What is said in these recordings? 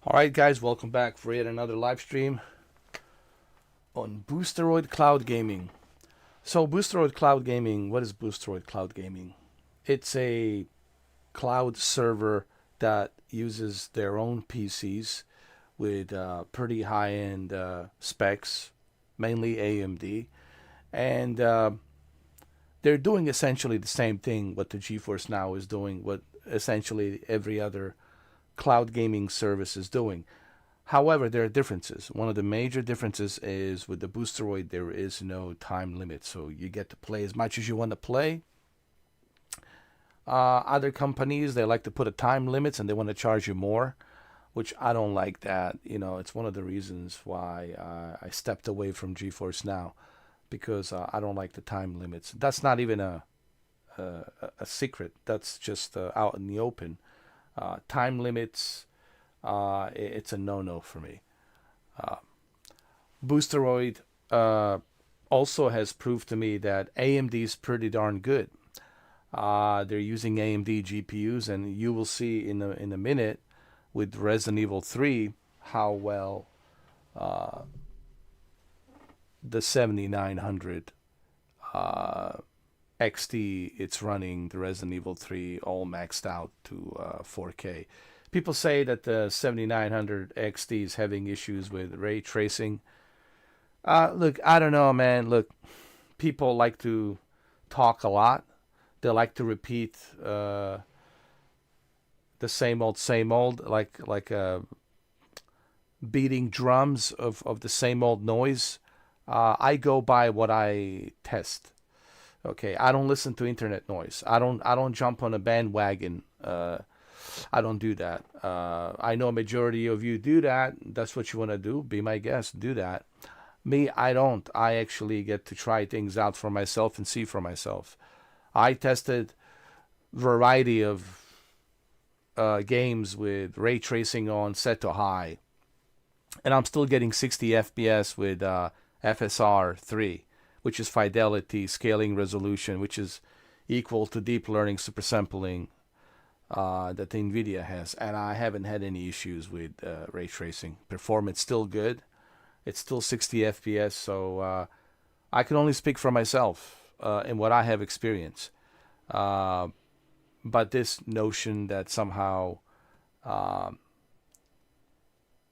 Alright guys, welcome back for yet another live stream on Boosteroid Cloud Gaming. So Boosteroid Cloud Gaming, what is Boosteroid Cloud Gaming? It's a cloud server that uses their own PCs with pretty high-end specs, mainly AMD, and they're doing essentially the same thing what the GeForce Now is doing, what essentially every other cloud gaming service is doing. However, there are differences. One of the major differences is with the Boosteroid, there is no time limit, so you get to play as much as you want to play. Other companies, they like to put a time limits and they want to charge you more, which I don't like that. You know, it's one of the reasons why I stepped away from GeForce Now, because I don't like the time limits. That's not even a secret. That's just out in the open. Time limits, it's a no-no for me. Boosteroid also has proved to me that AMD is pretty darn good. They're using AMD GPUs, and you will see in a minute with Resident Evil 3 how well the 7900 XT it's running the Resident Evil 3 all maxed out to 4K. People say that the 7900 XT is having issues with ray tracing. Look, I don't know, man. Look, people like to talk a lot. They like to repeat the same old, like beating drums of the same old noise. I go by what I test. Okay, I don't listen to internet noise. I don't jump on a bandwagon. I don't do that. I know a majority of you do that. That's what you want to do. Be my guest. Do that. Me, I don't. I actually get to try things out for myself and see for myself. I tested variety of games with ray tracing on set to high, and I'm still getting 60 FPS with FSR 3. Which is fidelity, scaling resolution, which is equal to deep learning supersampling that NVIDIA has. And I haven't had any issues with ray tracing. Performance still good. It's still 60 FPS, so I can only speak for myself and what I have experienced. But this notion that somehow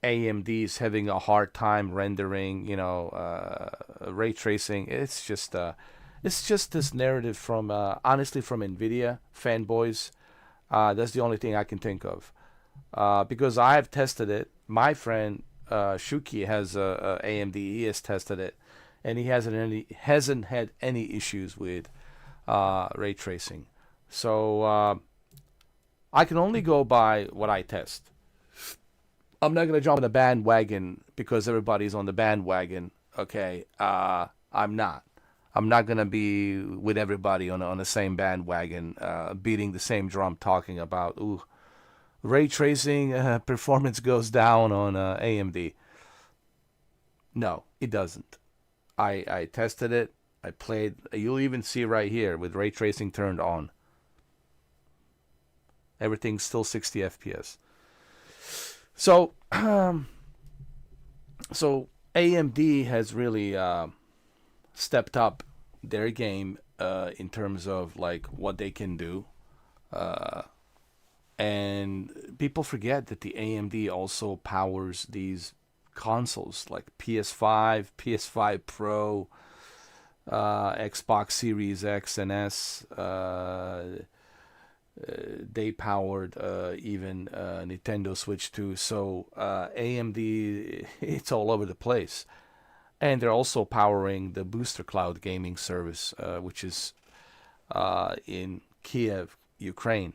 AMD is having a hard time rendering, ray tracing. It's just this narrative from, honestly, from NVIDIA fanboys. That's the only thing I can think of, because I have tested it. My friend Shuki has AMD. He has tested it, and he hasn't had any issues with ray tracing. So I can only go by what I test. I'm not gonna jump on the bandwagon because everybody's on the bandwagon. Okay, I'm not. I'm not gonna be with everybody on the same bandwagon, beating the same drum, talking about ray tracing performance goes down on AMD. No, it doesn't. I tested it. I played. You'll even see right here with ray tracing turned on. Everything's still 60 FPS. So, so AMD has really stepped up their game in terms of like what they can do, and people forget that the AMD also powers these consoles like PS5, PS5 Pro, Xbox Series X and S. They powered even Nintendo Switch 2. So AMD, it's all over the place. And they're also powering the Booster Cloud gaming service, which is in Kiev, Ukraine.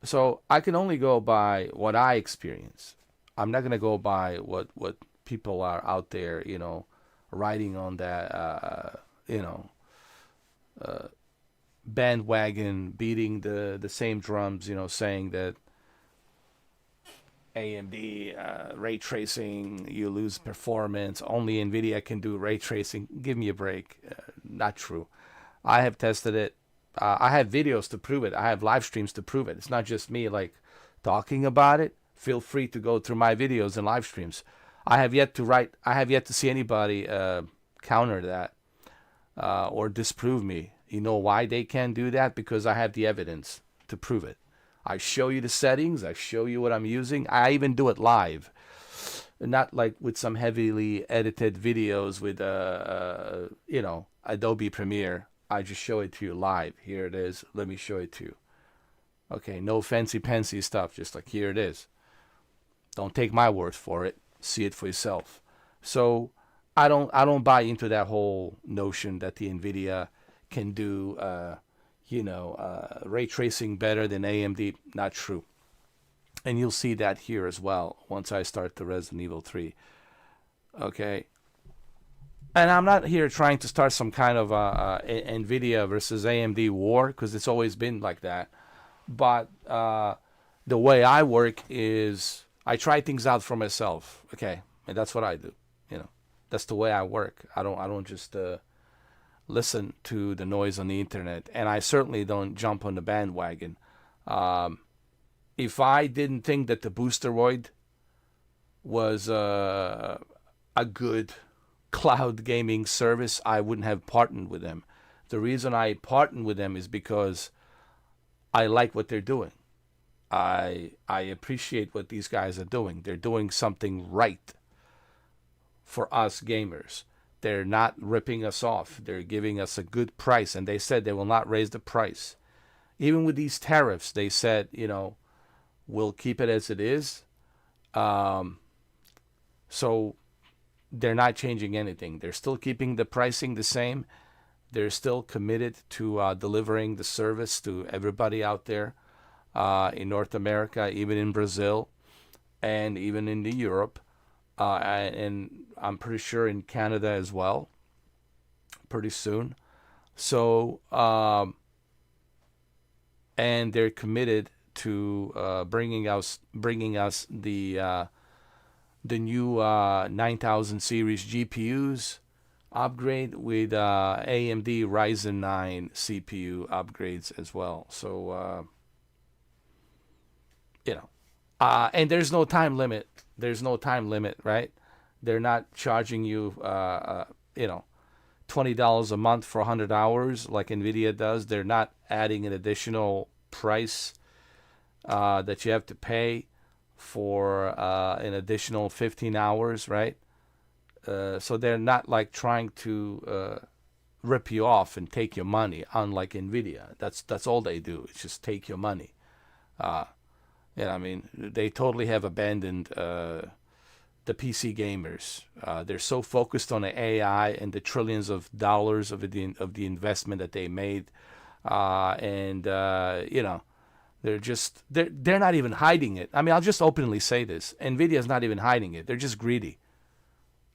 So I can only go by what I experience. I'm not going to go by what people are out there, writing on that, bandwagon, beating the same drums, saying that AMD ray tracing, you lose performance, only NVIDIA can do ray tracing. Give me a break. Not true. I have tested it. I have videos to prove it. I have live streams to prove it. It's not just me like talking about it. Feel free to go through my videos and live streams. I have yet to see anybody counter that or disprove me. You know why they can't do that? Because I have the evidence to prove it. I show you the settings. I show you what I'm using. I even do it live. Not like with some heavily edited videos with, Adobe Premiere. I just show it to you live. Here it is. Let me show it to you. Okay, no fancy stuff. Just like here it is. Don't take my word for it. See it for yourself. So I don't buy into that whole notion that the NVIDIA can do, ray tracing better than AMD. Not true. And you'll see that here as well once I start the Resident Evil 3. Okay. And I'm not here trying to start some kind of NVIDIA versus AMD war, because it's always been like that. But the way I work is I try things out for myself. Okay. And that's what I do. That's the way I work. I don't just listen to the noise on the internet. And I certainly don't jump on the bandwagon. If I didn't think that the Boosteroid was a good cloud gaming service, I wouldn't have partnered with them. The reason I partnered with them is because I like what they're doing. I appreciate what these guys are doing. They're doing something right for us gamers. They're not ripping us off. They're giving us a good price, and they said they will not raise the price. Even with these tariffs, they said, we'll keep it as it is. So they're not changing anything. They're still keeping the pricing the same. They're still committed to delivering the service to everybody out there in North America, even in Brazil, and even in Europe. And I'm pretty sure in Canada as well, pretty soon. So, and they're committed to bringing us the new 9000 series GPUs upgrade with AMD Ryzen 9 CPU upgrades as well. So and there's no time limit. There's no time limit, right? They're not charging you $20 a month for 100 hours like NVIDIA does. They're not adding an additional price that you have to pay for an additional 15 hours, right? So they're not like trying to rip you off and take your money, unlike NVIDIA. That's all they do. It's just take your money. They totally have abandoned the PC gamers. They're so focused on the AI and the trillions of dollars of the investment that they made, they're not even hiding it. I mean, I'll just openly say this: NVIDIA's not even hiding it. They're just greedy.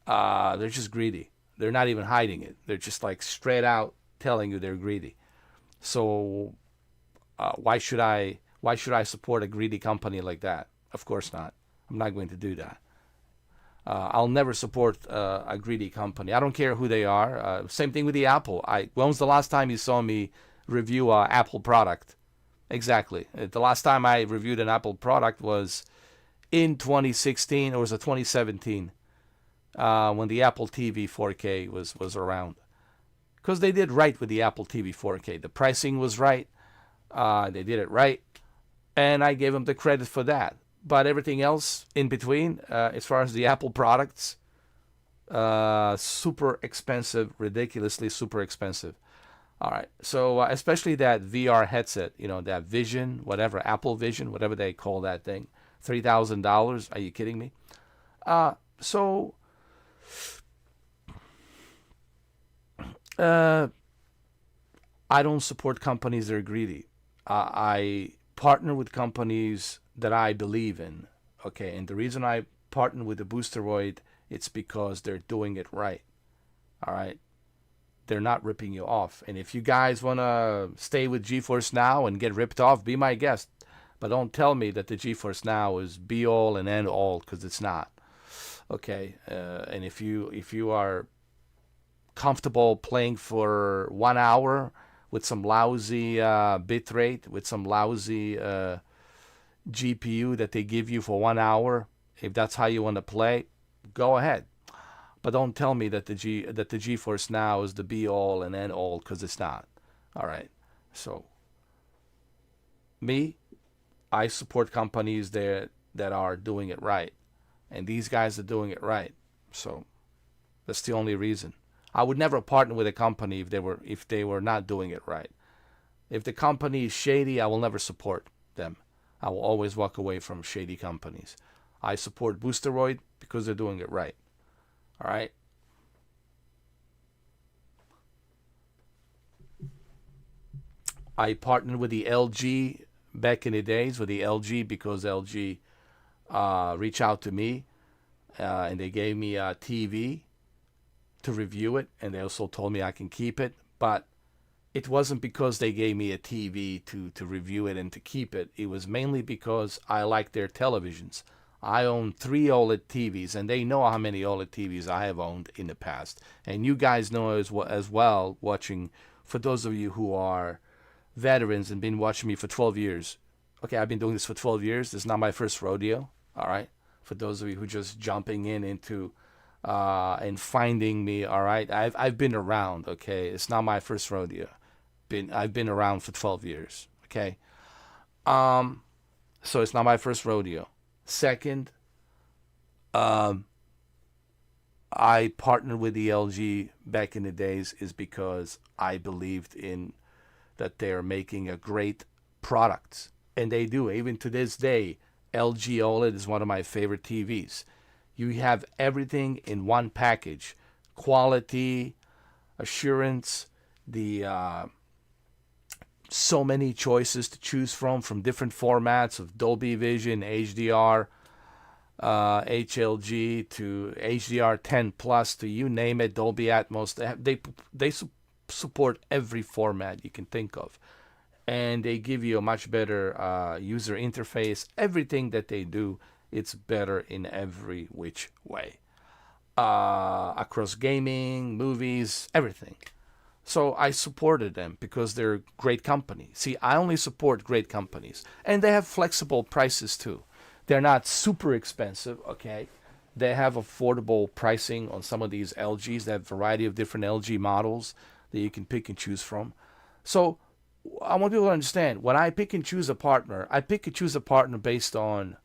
They're not even hiding it. They're just like straight out telling you they're greedy. So why should I support a greedy company like that? Of course not. I'm not going to do that. I'll never support a greedy company. I don't care who they are. Same thing with the Apple. When was the last time you saw me review an Apple product? Exactly. The last time I reviewed an Apple product was in 2016, or was it 2017, when the Apple TV 4K was around. Because they did right with the Apple TV 4K. The pricing was right. They did it right. And I gave them the credit for that. But everything else in between, as far as the Apple products, super expensive, ridiculously super expensive. All right. So especially that VR headset, that Vision, whatever, Apple Vision, whatever they call that thing, $3,000. Are you kidding me? So I don't support companies that are greedy. I partner with companies that I believe in. Okay, and the reason I partner with the Boosteroid, it's because they're doing it right. All right, they're not ripping you off. And if you guys want to stay with GeForce Now and get ripped off, be my guest. But don't tell me that the GeForce Now is be all and end all, because it's not. Okay, and if you are comfortable playing for 1 hour with some lousy bit rate, with some lousy GPU that they give you for 1 hour, if that's how you want to play, go ahead. But don't tell me that the GeForce Now is the be all and end all, because it's not. All right. So me, I support companies that are doing it right, and these guys are doing it right. So that's the only reason. I would never partner with a company if they were not doing it right. If the company is shady, I will never support them. I will always walk away from shady companies. I support Boosteroid because they're doing it right. All right. I partnered with the LG back in the days with the LG because LG reached out to me and they gave me a TV to review it, and they also told me I can keep it. But it wasn't because they gave me a TV to review it and to keep it. It was mainly because I like their televisions. I own 3 OLED TVs, and they know how many OLED TVs I have owned in the past. And you guys know as well, watching, for those of you who are veterans and been watching me for 12 years. Okay, I've been doing this for 12 years. This is not my first rodeo, all right? For those of you who are just jumping into and finding me, all right? I've been around, okay? It's not my first rodeo. I've been around for 12 years, okay? So it's not my first rodeo. Second, I partnered with the LG back in the days is because I believed in that they're making a great product, and they do. Even to this day, LG OLED is one of my favorite TVs. You have everything in one package: quality, assurance, the so many choices to choose from different formats of Dolby Vision, HDR, HLG to HDR10 plus to you name it, Dolby Atmos. They support every format you can think of, and they give you a much better user interface. Everything that they do, it's better in every which way, across gaming, movies, everything. So I supported them because they're a great company. See, I only support great companies, and they have flexible prices too. They're not super expensive, okay? They have affordable pricing on some of these LGs. They have a variety of different LG models that you can pick and choose from. So I want people to understand, when I pick and choose a partner, I pick and choose a partner based on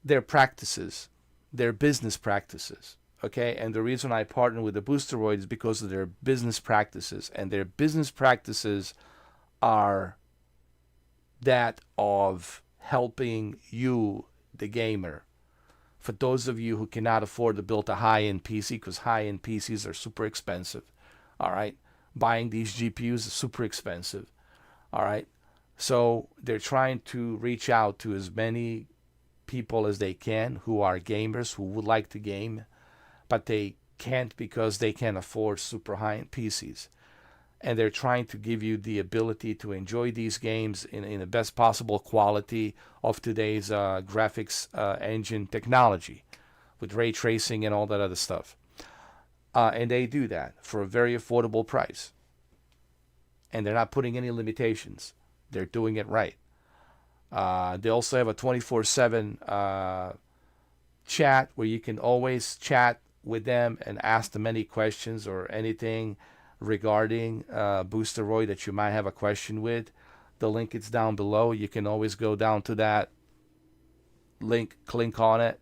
their practices, their business practices. Okay, and the reason I partner with the Boosteroid is because of their business practices, and their business practices are that of helping you, the gamer. For those of you who cannot afford to build a high-end PC, because high-end PCs are super expensive, all right? Buying these GPUs is super expensive, all right? So they're trying to reach out to as many people as they can who are gamers, who would like to game, but they can't because they can't afford super high-end PCs. And they're trying to give you the ability to enjoy these games in the best possible quality of today's graphics engine technology with ray tracing and all that other stuff. And they do that for a very affordable price. And they're not putting any limitations. They're doing it right. They also have a 24/7 chat where you can always chat with them and ask them any questions or anything regarding Boosteroid that you might have a question with. The link is down below. You can always go down to that link, click on it,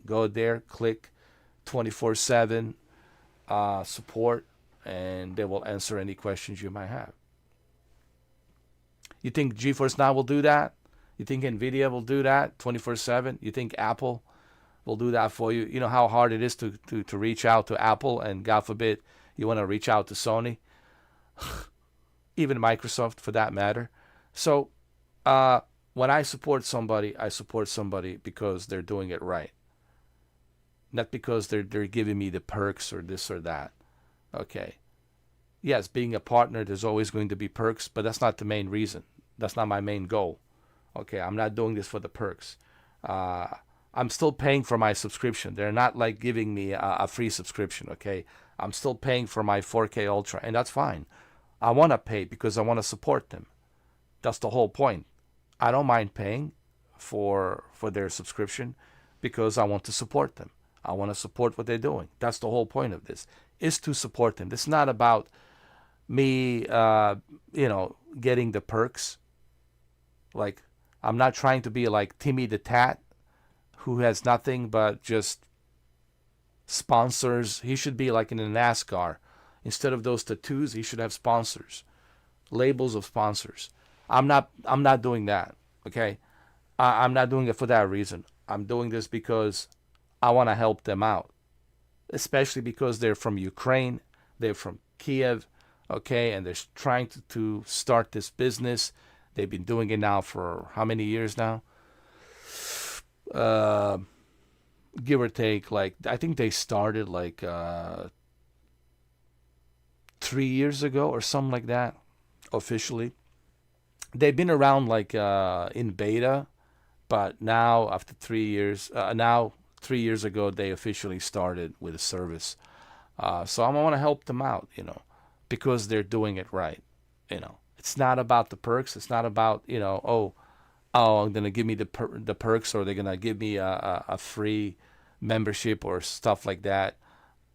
go there, click 24/7 support, and they will answer any questions you might have. You think GeForce Now will do that? You think Nvidia will do that 24/7? You think Apple will do that for you? You know how hard it is to reach out to Apple, and God forbid you want to reach out to Sony, even Microsoft for that matter. So when I support somebody because they're doing it right, not because they're giving me the perks or this or that. Okay. Yes, being a partner, there's always going to be perks, but that's not the main reason. That's not my main goal. Okay, I'm not doing this for the perks. I'm still paying for my subscription. They're not like giving me a free subscription, okay? I'm still paying for my 4K Ultra, and that's fine. I want to pay because I want to support them. That's the whole point. I don't mind paying for their subscription because I want to support them. I want to support what they're doing. That's the whole point of this, is to support them. This is not about me, getting the perks. Like, I'm not trying to be like Timmy the Tat, who has nothing but just sponsors. He should be like in a NASCAR. Instead of those tattoos, he should have sponsors, labels of sponsors. I'm not doing that. Okay, I'm not doing it for that reason. I'm doing this because I want to help them out, especially because they're from Ukraine, they're from Kiev, okay, and they're trying to start this business. They've been doing it now for how many years now? Give or take, like, I think they started like 3 years ago or something like that, officially. They've been around like in beta, but now after 3 years, now 3 years ago they officially started with a service. So I want to help them out, because they're doing it right. It's not about the perks. It's not about I'm gonna give me the perks, or they're gonna give me a free membership or stuff like that.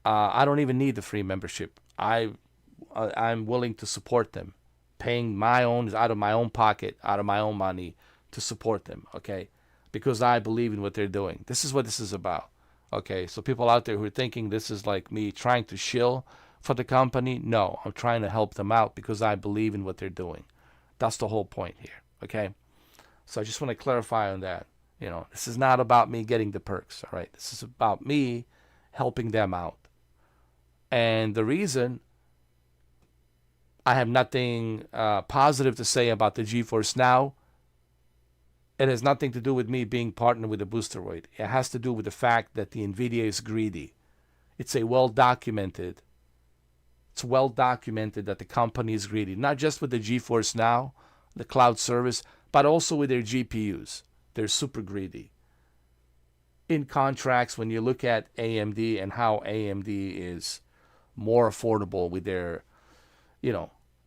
I don't even need the free membership. I'm willing to support them, paying out of my own pocket, out of my own money, to support them. Okay, because I believe in what they're doing. This is what this is about. Okay, so people out there who are thinking this is like me trying to shill for the company, no, I'm trying to help them out because I believe in what they're doing. That's the whole point here. Okay, so I just want to clarify on that. This is not about me getting the perks. All right, this is about me helping them out. And the reason I have nothing positive to say about the GeForce Now, it has nothing to do with me being partnered with the Boosteroid. It has to do with the fact that the NVIDIA is greedy. It's well documented that the company is greedy, not just with the GeForce Now, the cloud service, but also with their GPUs. They're super greedy. In contracts, when you look at AMD and how AMD is more affordable with their,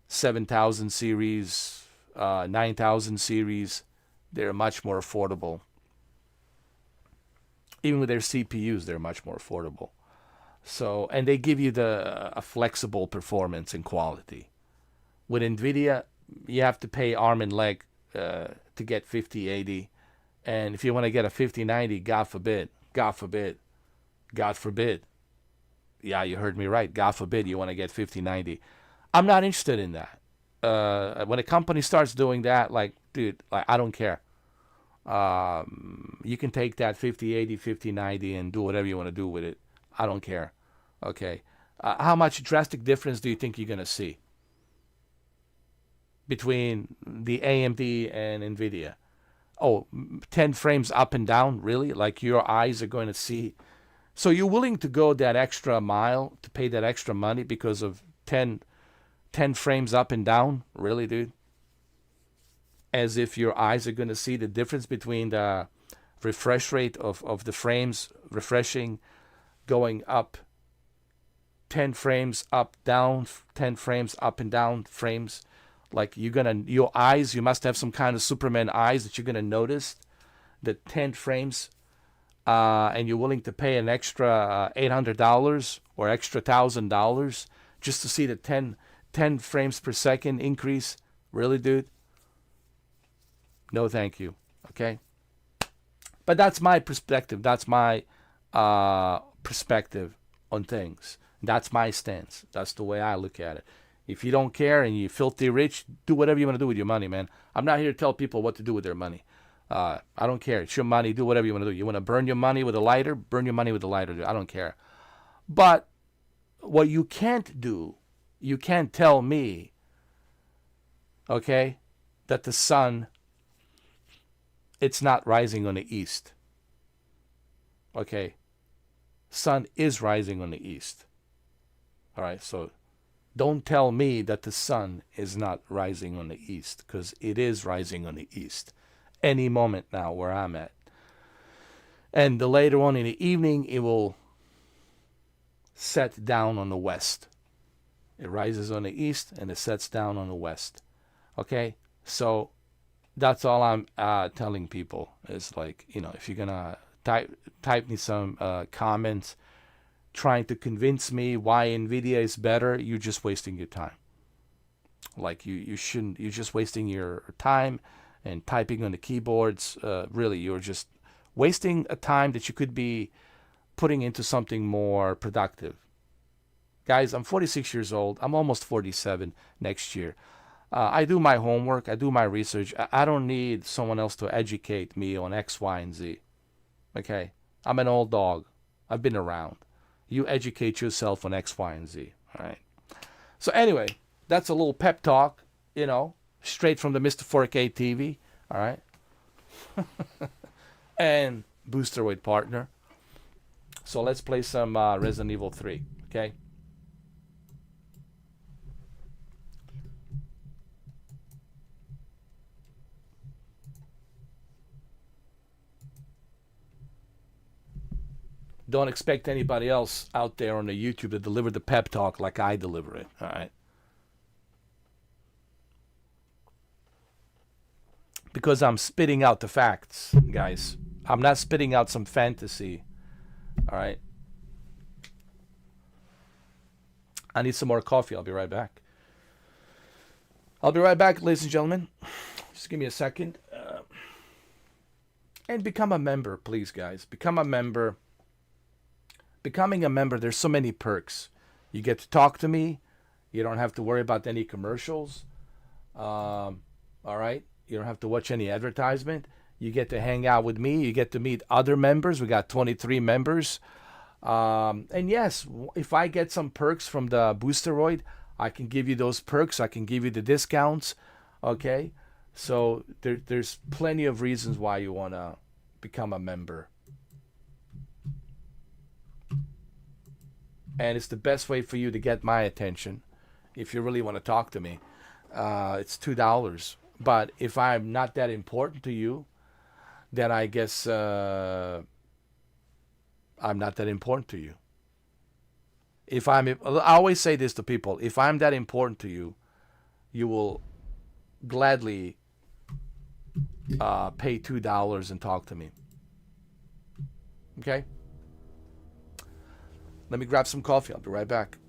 7000 series, 9000 series, they're much more affordable. Even with their CPUs, they're much more affordable. So, and they give you a flexible performance and quality. With NVIDIA, you have to pay arm and leg to get 5080. And if you want to get a 5090, God forbid, yeah, you heard me right, God forbid you want to get 5090. I'm not interested in that. When a company starts doing that, like, dude, like, I don't care. You can take that 5080, 5090 and do whatever you want to do with it. I don't care. Okay. How much drastic difference do you think you're going to see between the AMD and NVIDIA? Oh, 10 frames up and down? Really? Like, your eyes are going to see? So you're willing to go that extra mile, to pay that extra money because of 10 frames up and down? Really, dude? As if your eyes are going to see the difference between the refresh rate of the frames refreshing, going up 10 frames up, down, 10 frames up and down frames. Like, your eyes, you must have some kind of Superman eyes that you're going to notice the 10 frames, and you're willing to pay an extra $800 or extra $1,000 just to see the 10 frames per second increase. Really, dude? No, thank you. Okay? But that's my perspective. That's my perspective on things. That's my stance. That's the way I look at it. If you don't care and you're filthy rich, do whatever you want to do with your money, man. I'm not here to tell people what to do with their money. I don't care. It's your money. Do whatever you want to do. You want to burn your money with a lighter? Burn your money with a lighter. I don't care. But what you can't do, you can't tell me, okay, that the sun, it's not rising on the east. Okay. Sun is rising on the east. All right, so don't tell me that the sun is not rising on the east, because it is rising on the east any moment now where I'm at. And later on in the evening, it will set down on the west. It rises on the east and it sets down on the west. Okay, so That's all I'm telling people is like, if you're gonna type me some comments trying to convince me why Nvidia is better, you're just wasting your time. Like you shouldn't. You're just wasting your time and typing on the keyboards. Really, you're just wasting a time that you could be putting into something more productive. Guys, I'm 46 years old. I'm almost 47 next year. I do my homework. I do my research. I don't need someone else to educate me on X, Y, and Z. Okay? I'm an old dog. I've been around. You educate yourself on X, Y, and Z. All right? So anyway, that's a little pep talk, straight from the Mr. 4K TV. All right? And Boosteroid partner. So let's play some Resident Evil 3. Okay? Don't expect anybody else out there on the YouTube to deliver the pep talk like I deliver it. All right. Because I'm spitting out the facts, guys. I'm not spitting out some fantasy. All right. I need some more coffee. I'll be right back. I'll be right back, ladies and gentlemen. Just give me a second. And become a member, please, guys. Become a member. Becoming a member, there's so many perks. You get to talk to me. You don't have to worry about any commercials. All right? You don't have to watch any advertisement. You get to hang out with me. You get to meet other members. We got 23 members. And yes, if I get some perks from the Boosteroid, I can give you those perks. I can give you the discounts. Okay? So there's plenty of reasons why you want to become a member. And it's the best way for you to get my attention if you really want to talk to me. It's $2. But if I'm not that important to you, then I guess I'm not that important to you. I always say this to people: if I'm that important to you, you will gladly pay $2 and talk to me. Okay? Let me grab some coffee. I'll be right back.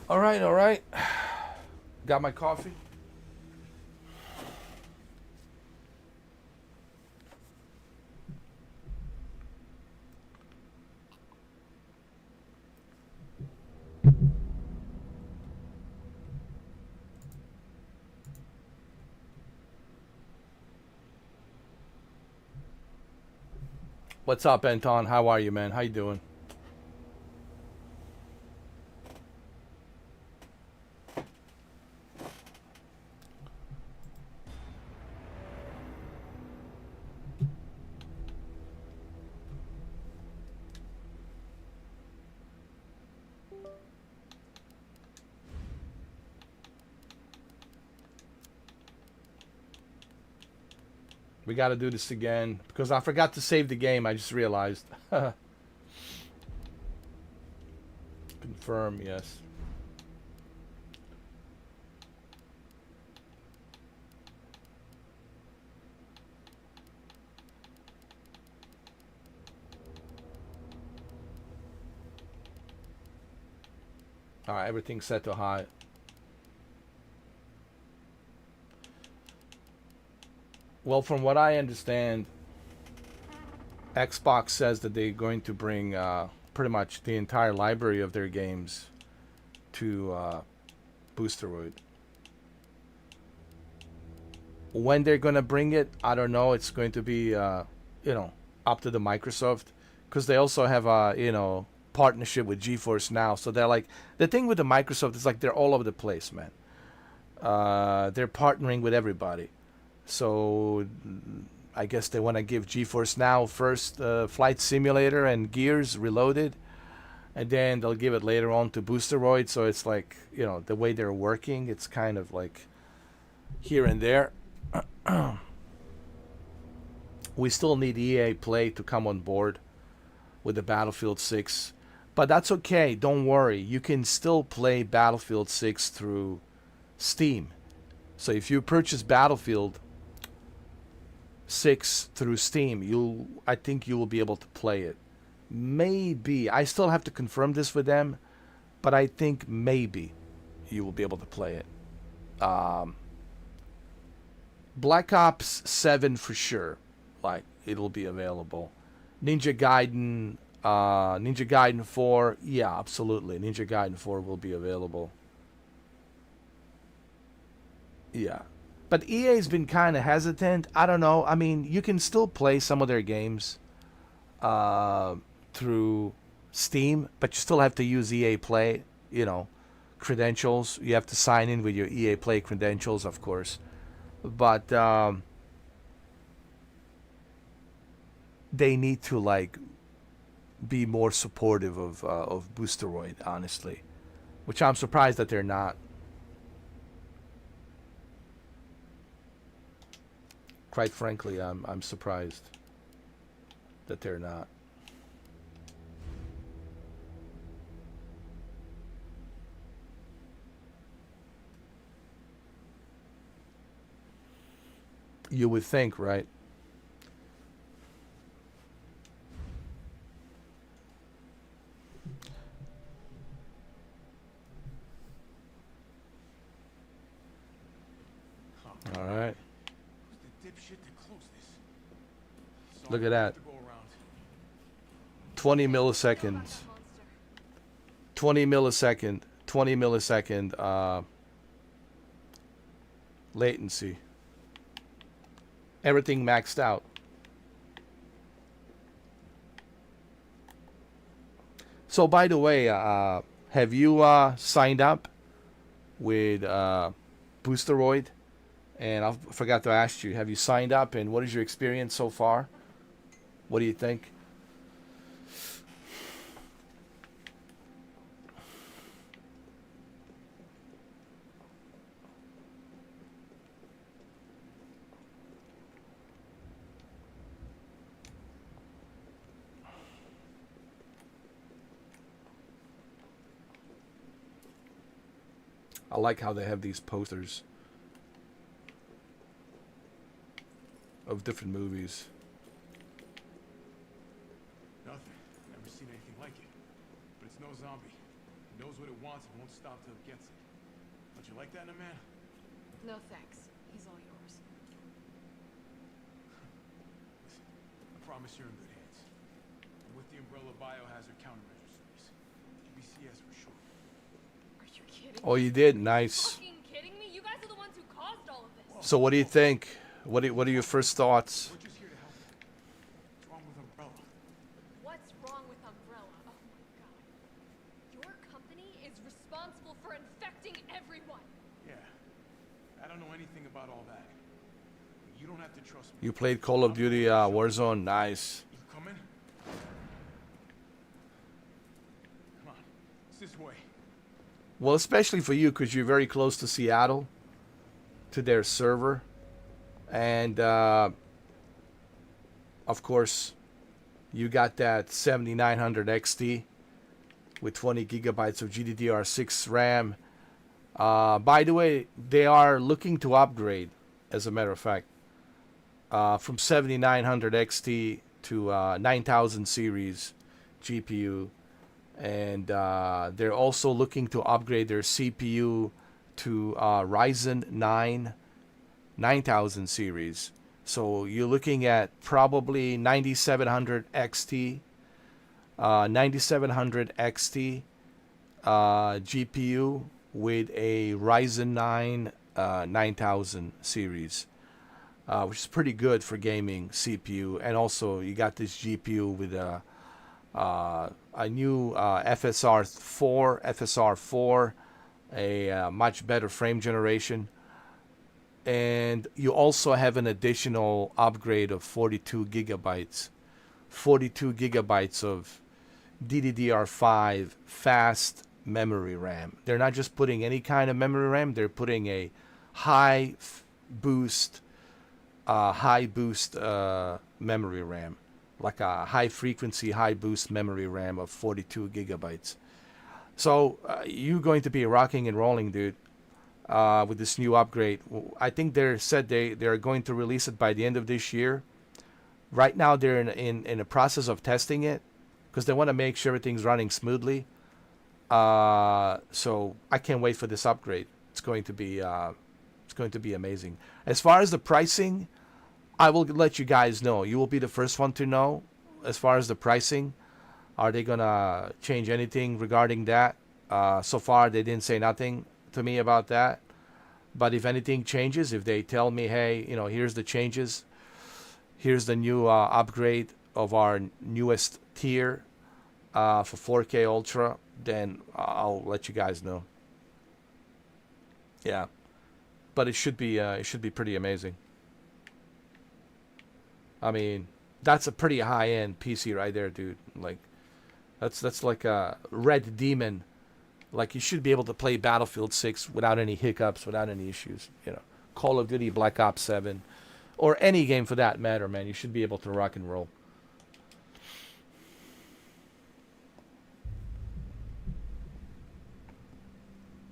All right, all right. Got my coffee. What's up, Anton? How are you, man? How you doing? We got to do this again because I forgot to save the game. I just realized. Confirm, yes. All right, everything's set to high. Well, from what I understand, Xbox says that they're going to bring pretty much the entire library of their games to Boosteroid. When they're going to bring it, I don't know. It's going to be, up to the Microsoft because they also have a, partnership with GeForce Now. So they're like, the thing with the Microsoft is like they're all over the place, man. They're partnering with everybody. So I guess they want to give GeForce Now first Flight Simulator and Gears Reloaded, and then they'll give it later on to Boosteroid. So it's like, the way they're working, it's kind of like here and there. We still need EA Play to come on board with the Battlefield 6. But that's okay. Don't worry. You can still play Battlefield 6 through Steam. So if you purchase Battlefield 6 through Steam, I think you will be able to play it. Maybe. I still have to confirm this with them, but I think maybe you will be able to play it. Black Ops 7 for sure. Like, it'll be available. Ninja Gaiden 4, yeah, absolutely. Ninja Gaiden 4 will be available. Yeah. But EA's been kind of hesitant. I don't know. I mean, you can still play some of their games through Steam, but you still have to use EA Play, credentials. You have to sign in with your EA Play credentials, of course. But they need to, like, be more supportive of Boosteroid, honestly. Which I'm surprised that they're not. Quite frankly, I'm surprised that they're not. You would think, right? All right. Look at that. 20 milliseconds. 20 millisecond latency. Everything maxed out. So by the way, have you signed up with Boosteroid? And I forgot to ask you, have you signed up and what is your experience so far? What do you think? I like how they have these posters of different movies. Nothing. Never seen anything like it. But it's no zombie. It knows what it wants and won't stop till it gets it. Don't you like that in a man? No thanks. He's all yours. Listen, I promise you're in good hands. I'm with the Umbrella Biohazard Countermeasure Service. BCS for short. Are you kidding? Oh, you did? Nice. Fucking kidding me? You guys are the ones who caused all of this. So what do you think? What are your first thoughts? We're just here to help you. What's wrong with Umbrella? What's wrong with Umbrella? Oh my god. Your company is responsible for infecting everyone. Yeah. I don't know anything about all that. But you don't have to trust me. You played Call of Duty Warzone? Nice. You come in? Come on. It's this way. Well, especially for you because you're very close to Seattle, to their server. And Of course, you got that 7900 XT with 20 gigabytes of GDDR6 RAM. By the way, they are looking to upgrade, as a matter of fact, from 7900 XT to 9000 series GPU. And they're also looking to upgrade their CPU to Ryzen 9 9000 series. So you're looking at probably 9700 XT, 9700 XT GPU with a Ryzen 9 9000 series, which is pretty good for gaming CPU. And also you got this GPU with a new FSR4, a much better frame generation. And you also have an additional upgrade of 42 gigabytes of DDR5 fast memory RAM. They're not just putting any kind of memory RAM, they're putting a high boost memory RAM, like a high frequency, high boost memory RAM of 42 gigabytes. So you're going to be rocking and rolling, dude, with this new upgrade. I think they're going to release it by the end of this year. Right now they're in a process of testing it because they want to make sure everything's running smoothly. So I can't wait for this upgrade. It's going to be amazing. As far as the pricing, I will let you guys know. You will be the first one to know. As far as the pricing, are they gonna change anything regarding that? So far, they didn't say nothing to me about that. But if anything changes, if they tell me, hey, here's the changes, here's the new upgrade of our newest tier for 4K Ultra, then I'll let you guys know. Yeah, but it should be pretty amazing. I mean, that's a pretty high-end PC right there, dude. Like, that's like a Red Demon. Like, you should be able to play Battlefield 6 without any hiccups, without any issues. Call of Duty, Black Ops 7, or any game for that matter, man. You should be able to rock and roll.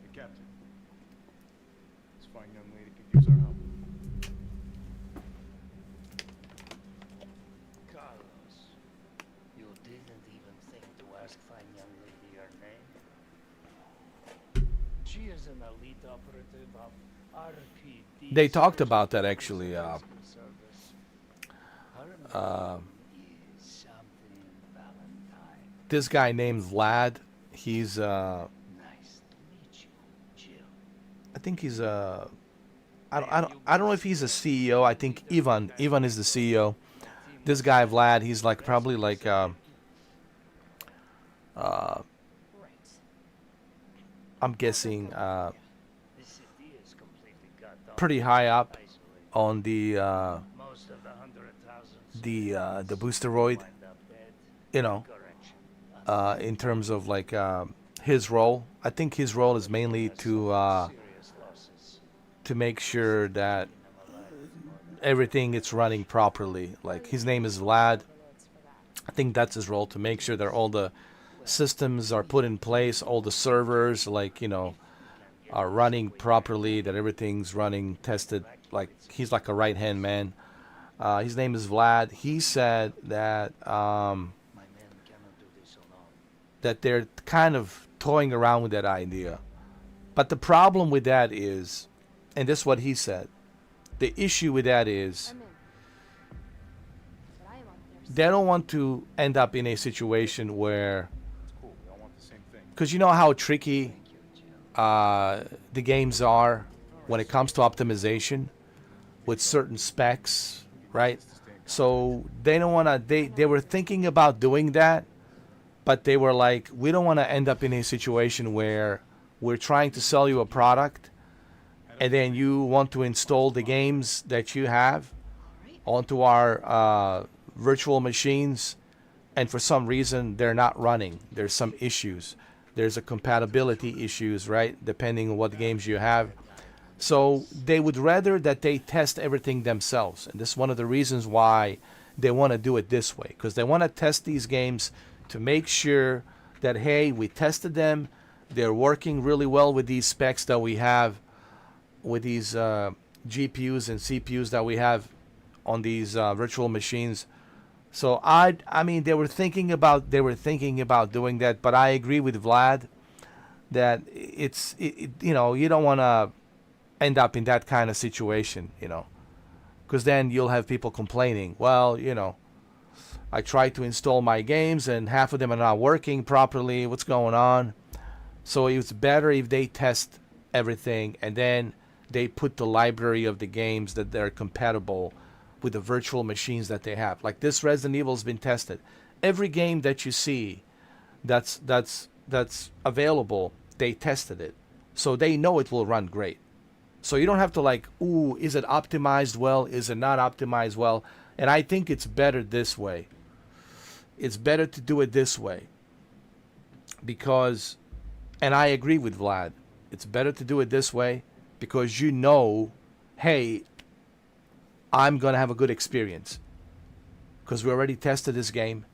Hey, Captain. This fine young lady could use our help. Carlos, you didn't even think to ask fine young lady her name? She is an elite operative of RPD. They talked about that, actually. Service. Her name is something Valentine. This guy named Vlad, he's Nice to meet you, Jill. I think he's I don't know if he's a CEO. I think Ivan is the CEO. This guy Vlad, he's like probably like Right. I'm guessing This city is completely cut off. pretty high up Isolated. on the Most of the 100,000 the Boosteroid, wind up dead. Correction. in terms of like his role. I think his role is mainly to Serious losses. make sure that everything is running properly. Like, his name is Vlad. I think that's his role, to make sure that all the systems are put in place, all the servers, like, are running properly, that everything's running tested. Like, he's like a right hand man. His name is Vlad. He said that My men cannot do this alone. that they're kind of toying around with that idea. But the problem with that is, and this is what he said, the issue with that is I'm in. But I am up there. they don't want to end up in a situation where, It's cool. We all want the same thing. because you know how tricky the games are when it comes to optimization with certain specs, right? So they don't want to, they were thinking about doing that, but they were like, we don't want to end up in a situation where we're trying to sell you a product and then you want to install the games that you have onto our virtual machines, and for some reason they're not running. There's some issues. There's a compatibility issues, right? Depending on what games you have. So they would rather that they test everything themselves. And this is one of the reasons why they want to do it this way because they want to test these games to make sure that, hey, we tested them. They're working really well with these specs that we have, with these GPUs and CPUs that we have on these virtual machines. So I mean, they were thinking about doing that, but I agree with Vlad that you know, you don't want to end up in that kind of situation, you know, because then you'll have people complaining. Well, you know, I tried to install my games and half of them are not working properly. What's going on? So it's better if they test everything and then they put the library of the games that they're compatible with the virtual machines that they have. Like this Resident Evil has been tested. Every game that you see that's available, they tested it. So they know it will run great. So you don't have to like, ooh, is it optimized well? Is it not optimized well? And I think it's better this way. It's better to do it this way. Because, and I agree with Vlad, it's better to do it this way because you know, hey, I'm going to have a good experience. Because we already tested this game.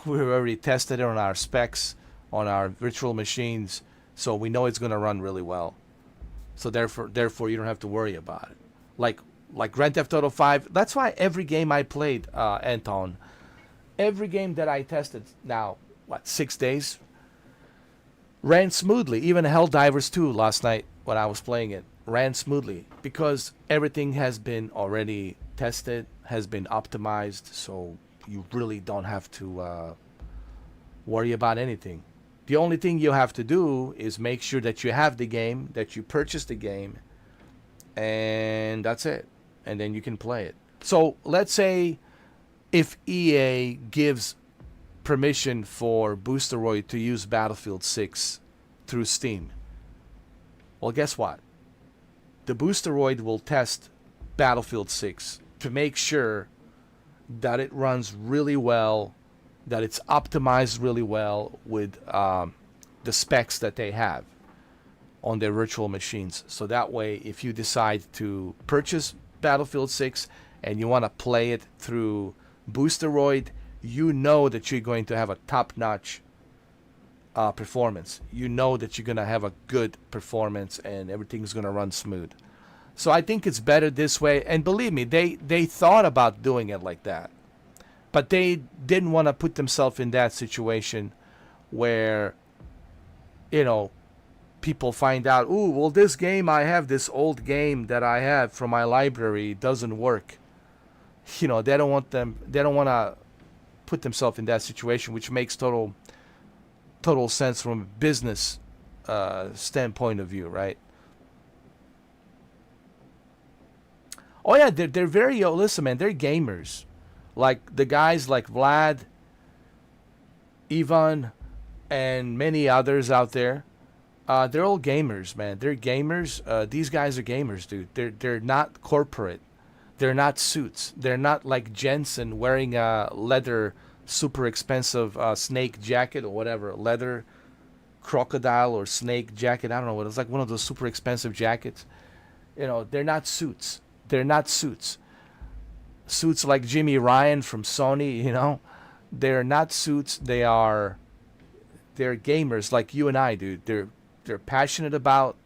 We already tested it on our specs, on our virtual machines. So we know it's going to run really well. So therefore, you don't have to worry about it. Like Grand Theft Auto 5. That's why every game I played, Anton, every game that I tested now, 6 days, ran smoothly. Even Helldivers 2 last night when I was playing it ran smoothly because everything has been already tested, has been optimized. So you really don't have to worry about anything. The only thing you have to do is make sure that you have the game, that you purchase the game, and that's it. And then you can play it. So let's say if EA gives permission for Boosteroid to use Battlefield 6 through Steam, well, guess what? The Boosteroid will test Battlefield 6 to make sure that it runs really well, that it's optimized really well with the specs that they have on their virtual machines. So that way, if you decide to purchase Battlefield 6 and you want to play it through Boosteroid, you know that you're going to have a top-notch performance. You know that you're going to have a good performance and everything's going to run smooth. So I think it's better this way. And believe me, they thought about doing it like that. But they didn't want to put themselves in that situation where, you know, people find out, ooh, well, this game I have, this old game that I have from my library doesn't work. You know, they don't want to put themselves in that situation, which makes total sense from a business standpoint of view, right? Oh yeah, they're very, listen, man, they're gamers. Like the guys like Vlad, Ivan, and many others out there, they're all gamers, man. They're gamers. These guys are gamers, dude. They're not corporate. They're not suits. They're not like Jensen wearing a leather, super expensive snake jacket or whatever, leather crocodile or snake jacket. I don't know what it's like. One of those super expensive jackets. You know, they're not suits. They're not suits. Suits like Jimmy Ryan from Sony, you know, they're not suits. They're gamers like you and I, dude. They're passionate about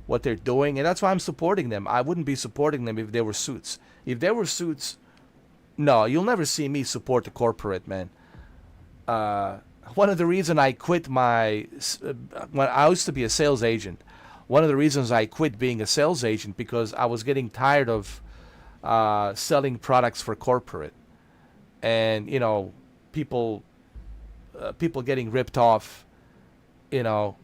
what they're doing, and that's why I'm supporting them. I wouldn't be supporting them if they were suits. If they were suits, no, you'll never see me support the corporate, man. One of the reasons I quit when I used to be a sales agent, one of the reasons I quit being a sales agent because I was getting tired of selling products for corporate, and you know, people getting ripped off, you know,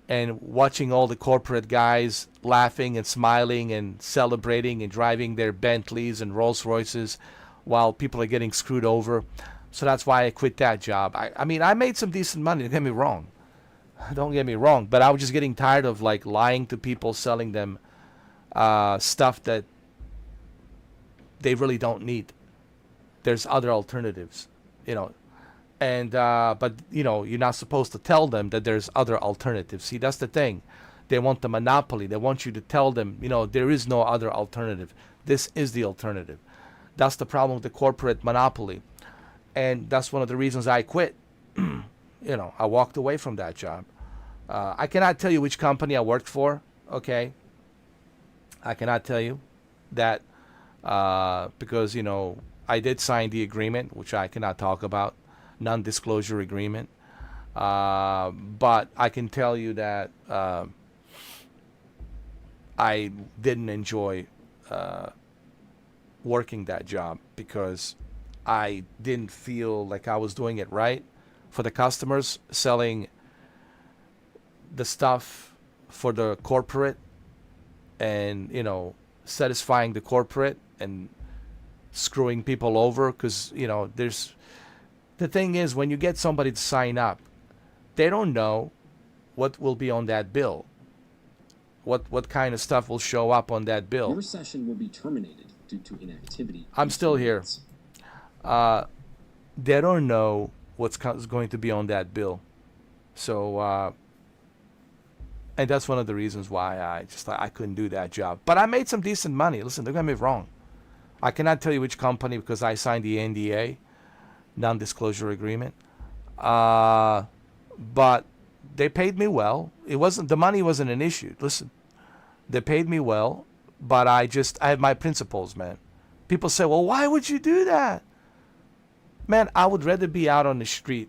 and watching all the corporate guys laughing and smiling and celebrating and driving their Bentleys and Rolls Royces while people are getting screwed over. So that's why I quit that job. I mean, I made some decent money, don't get me wrong, but I was just getting tired of like lying to people, selling them stuff that they really don't need. There's other alternatives, you know. And but you know, you're not supposed to tell them that there's other alternatives. See, that's the thing. They want the monopoly. They want you to tell them, you know, there is no other alternative. This is the alternative. That's the problem with the corporate monopoly. And that's one of the reasons I quit. I walked away from that job. I cannot tell you which company I worked for, okay? I cannot tell you that because, I did sign the agreement, which I cannot talk about, non-disclosure agreement. But I can tell you that I didn't enjoy working that job because I didn't feel like I was doing it right for the customers, selling the stuff for the corporate and, satisfying the corporate and screwing people over because, the thing is, when you get somebody to sign up, they don't know what will be on that bill. What kind of stuff will show up on that bill. Your session will be terminated due to inactivity. I'm still here. They don't know what's going to be on that bill. So, and that's one of the reasons why I couldn't do that job. But I made some decent money. Listen, don't get me wrong. I cannot tell you which company because I signed the NDA, non-disclosure agreement. But they paid me well. The money wasn't an issue. Listen, they paid me well, but I have my principles, man. People say, well, why would you do that? Man, I would rather be out on the street.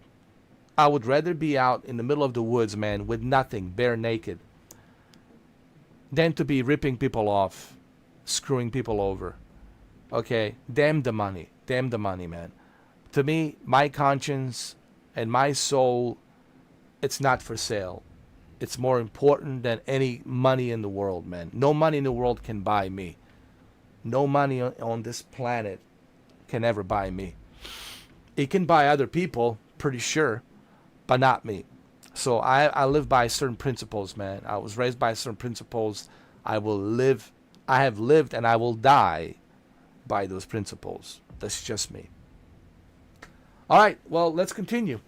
I would rather be out in the middle of the woods, man, with nothing, bare naked, than to be ripping people off, screwing people over. Okay? Damn the money. Damn the money, man. To me, my conscience and my soul, it's not for sale. It's more important than any money in the world, man. No money in the world can buy me. No money on this planet can ever buy me. It can buy other people, pretty sure, but not me. So I live by certain principles, man. I was raised by certain principles. I have lived and I will die by those principles. That's just me. All right, well, let's continue.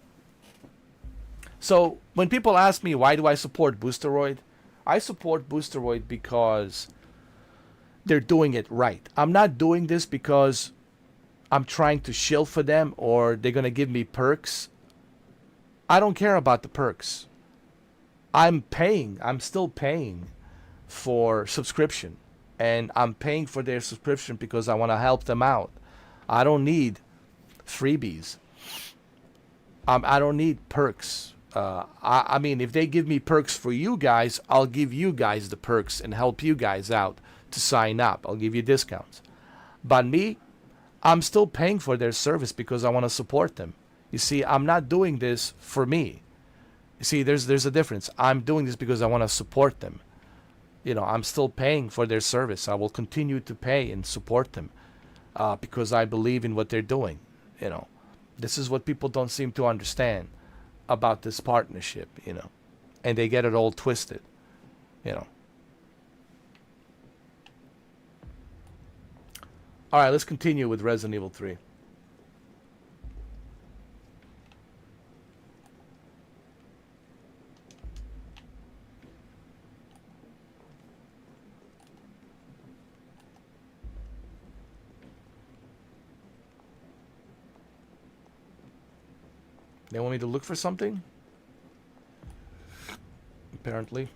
So when people ask me why do I support Boosteroid, I support Boosteroid because they're doing it right. I'm not doing this because I'm trying to shill for them or they're going to give me perks. I don't care about the perks. I'm still paying for subscription. And I'm paying for their subscription because I want to help them out. I don't need freebies. I don't need perks. I mean, if they give me perks for you guys, I'll give you guys the perks and help you guys out to sign up. I'll give you discounts. But me, I'm still paying for their service because I want to support them. You see, I'm not doing this for me. You see, there's a difference. I'm doing this because I want to support them. I'm still paying for their service. I will continue to pay and support them because I believe in what they're doing. This is what people don't seem to understand about this partnership, and they get it all twisted, All right, let's continue with Resident Evil 3. They want me to look for something? Apparently.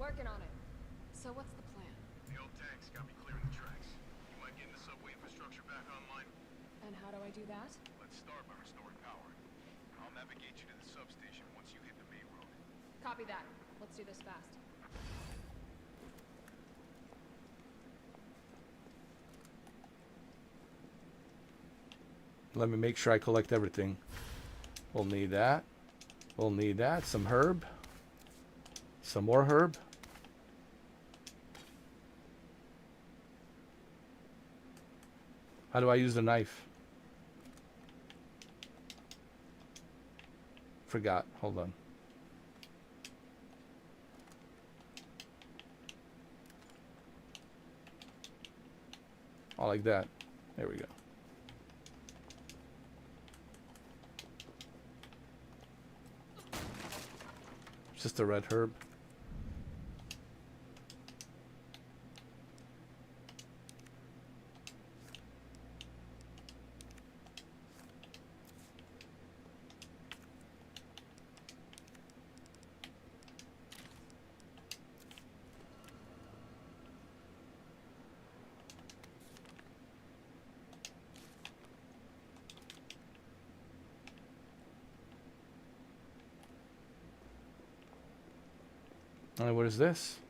Working on it. So what's the plan? The old tanks got me clearing the tracks. You might get the subway infrastructure back online. And how do I do that? Let's start by restoring power. I'll navigate you to the substation once you hit the main road. Copy that. Let's do this fast. Let me make sure I collect everything. We'll need that. We'll need that. Some herb. Some more herb. How do I use the knife? Forgot. Hold on. Oh, like that. There we go. Just a red herb. Alright, what is this?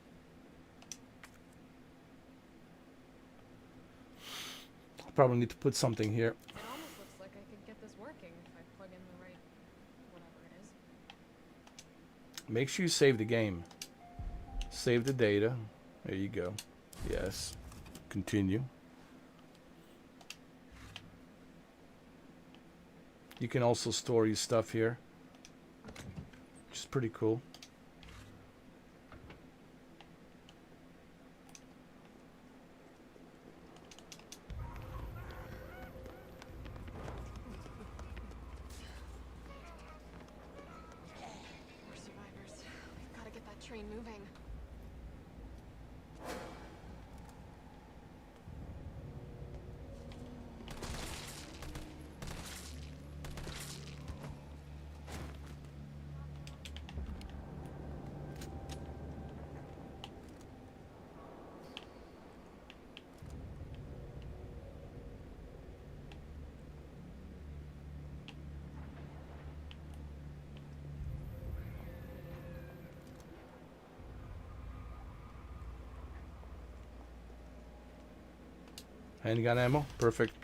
Probably need to put something here. It almost looks like I could get this working if I plug in the right whatever it is. Make sure you save the game. Save the data. There you go. Yes. Continue. You can also store your stuff here, which is pretty cool. We're survivors. We've got to get that train moving. Handgun ammo. Perfect.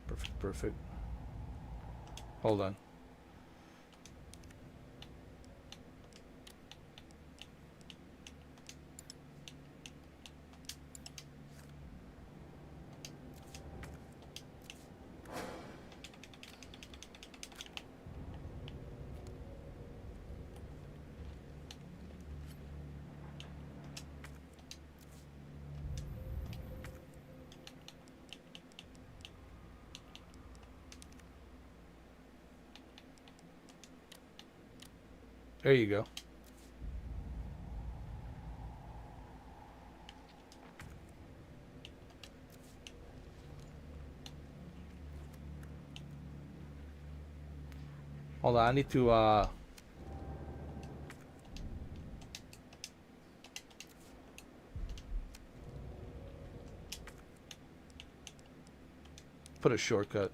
Perfect, perfect. Hold on. There you go. Hold on, I need to put a shortcut.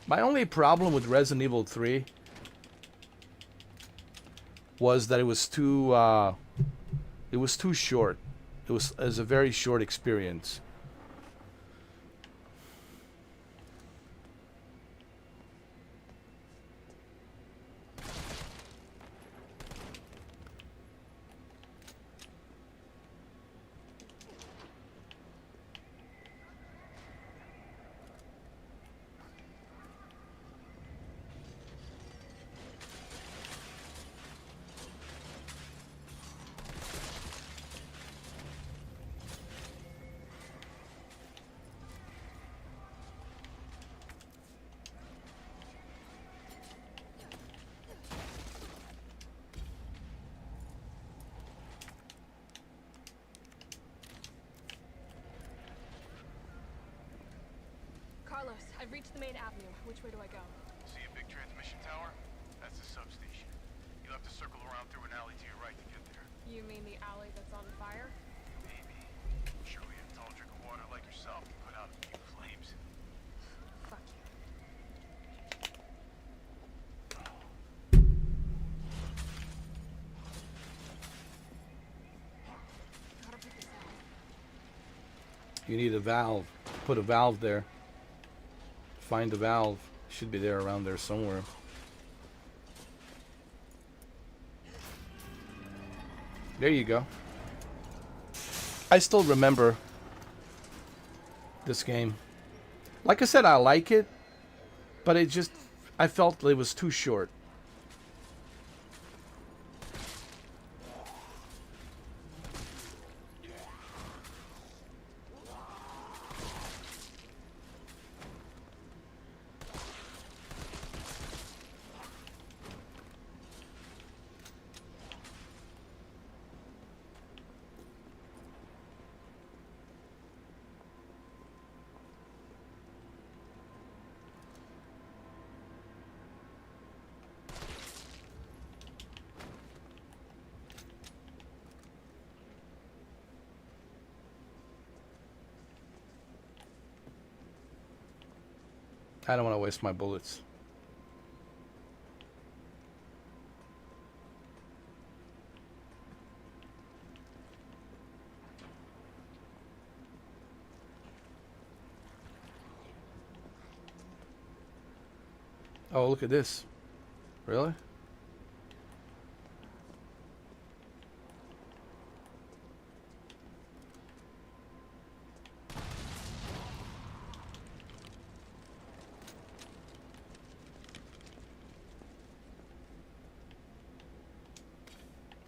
My only problem with Resident Evil 3 was that it was too short. It was a very short experience. Carlos, I've reached the main avenue. Which way do I go? See a big transmission tower? That's the substation. You'll have to circle around through an alley to your right to get there. You mean the alley that's on fire? Maybe. Surely a tall drink of water like yourself can put out a few flames. Fuck you. Gotta put this out. You need a valve. Put a valve there. Find the valve. Should be there around there somewhere. There you go. I still remember this game. Like I said, I like it, but it just, I felt it was too short. I don't want to waste my bullets. Oh, look at this. Really?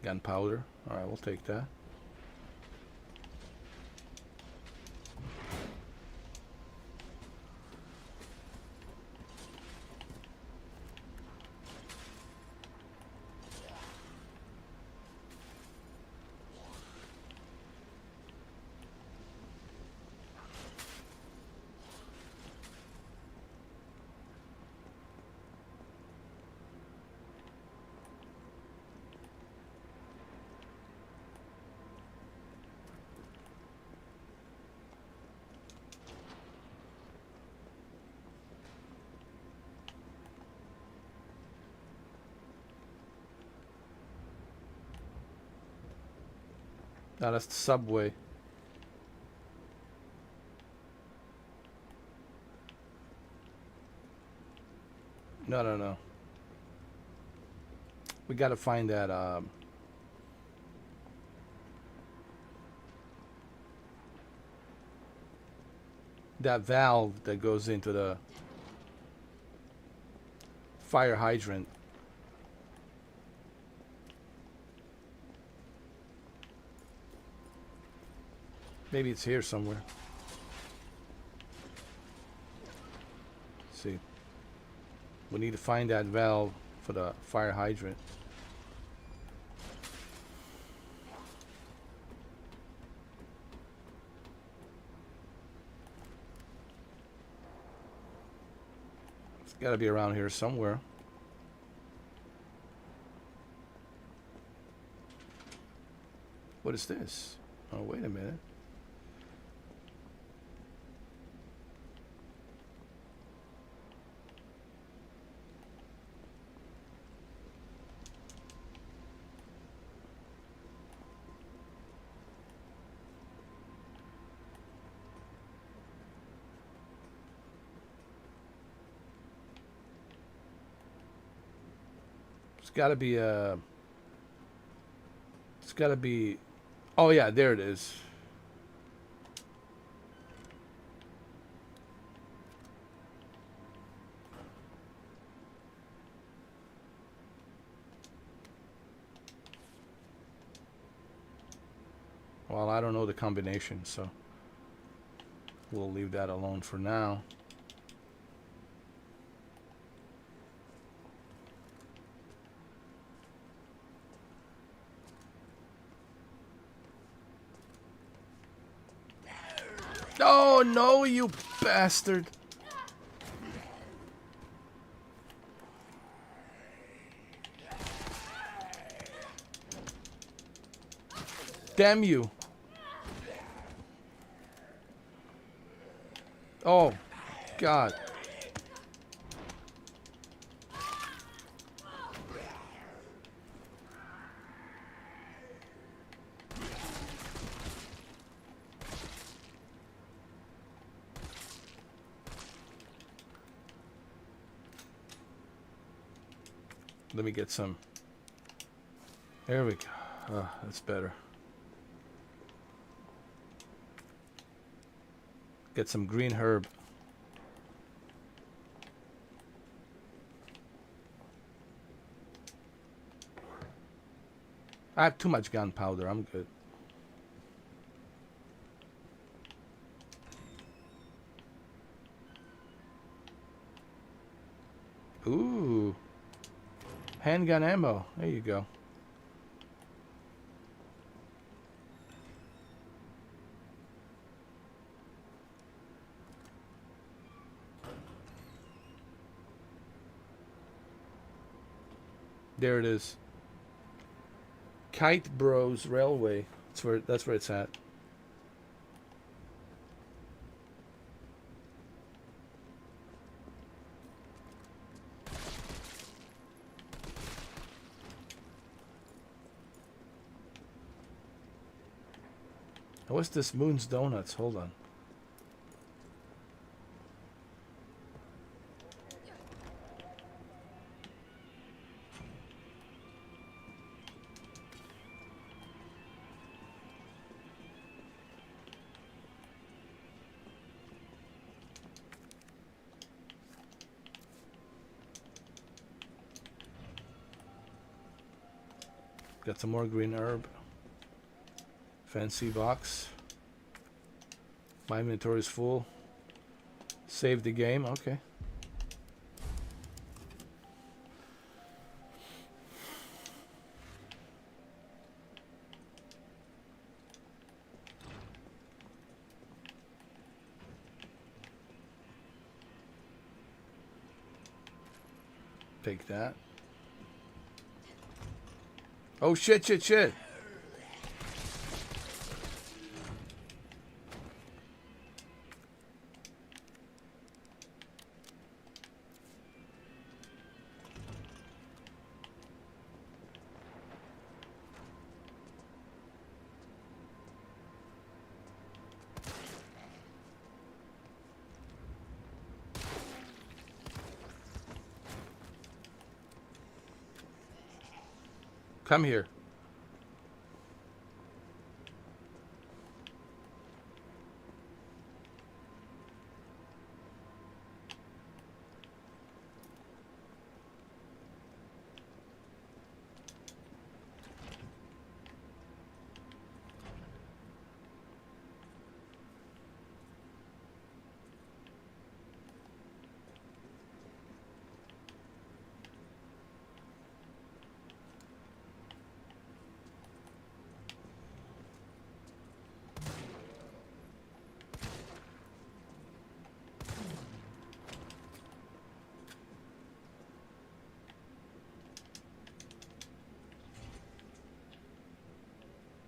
Gunpowder. Alright, we'll take that. No, that's the subway. No, no, no. We gotta find that, that valve that goes into the fire hydrant. Maybe it's here somewhere. Let's see. We need to find that valve for the fire hydrant. It's got to be around here somewhere. What is this? Oh, wait a minute. It's got to be a... It's got to be... Oh, yeah, there it is. Well, I don't know the combination, so we'll leave that alone for now. Oh, no, you bastard. Damn you. Oh, God. Let me get some. There we go. Oh, that's better. Get some green herb. I have too much gunpowder. I'm good. Ooh. Handgun ammo. There you go. There it is. Kite Bros Railway. That's where it's at. What's this Moon's Donuts? Hold on. Got some more green herb. Fancy box. My inventory is full. Save the game. Okay. Take that. Oh shit, shit, shit. Come here.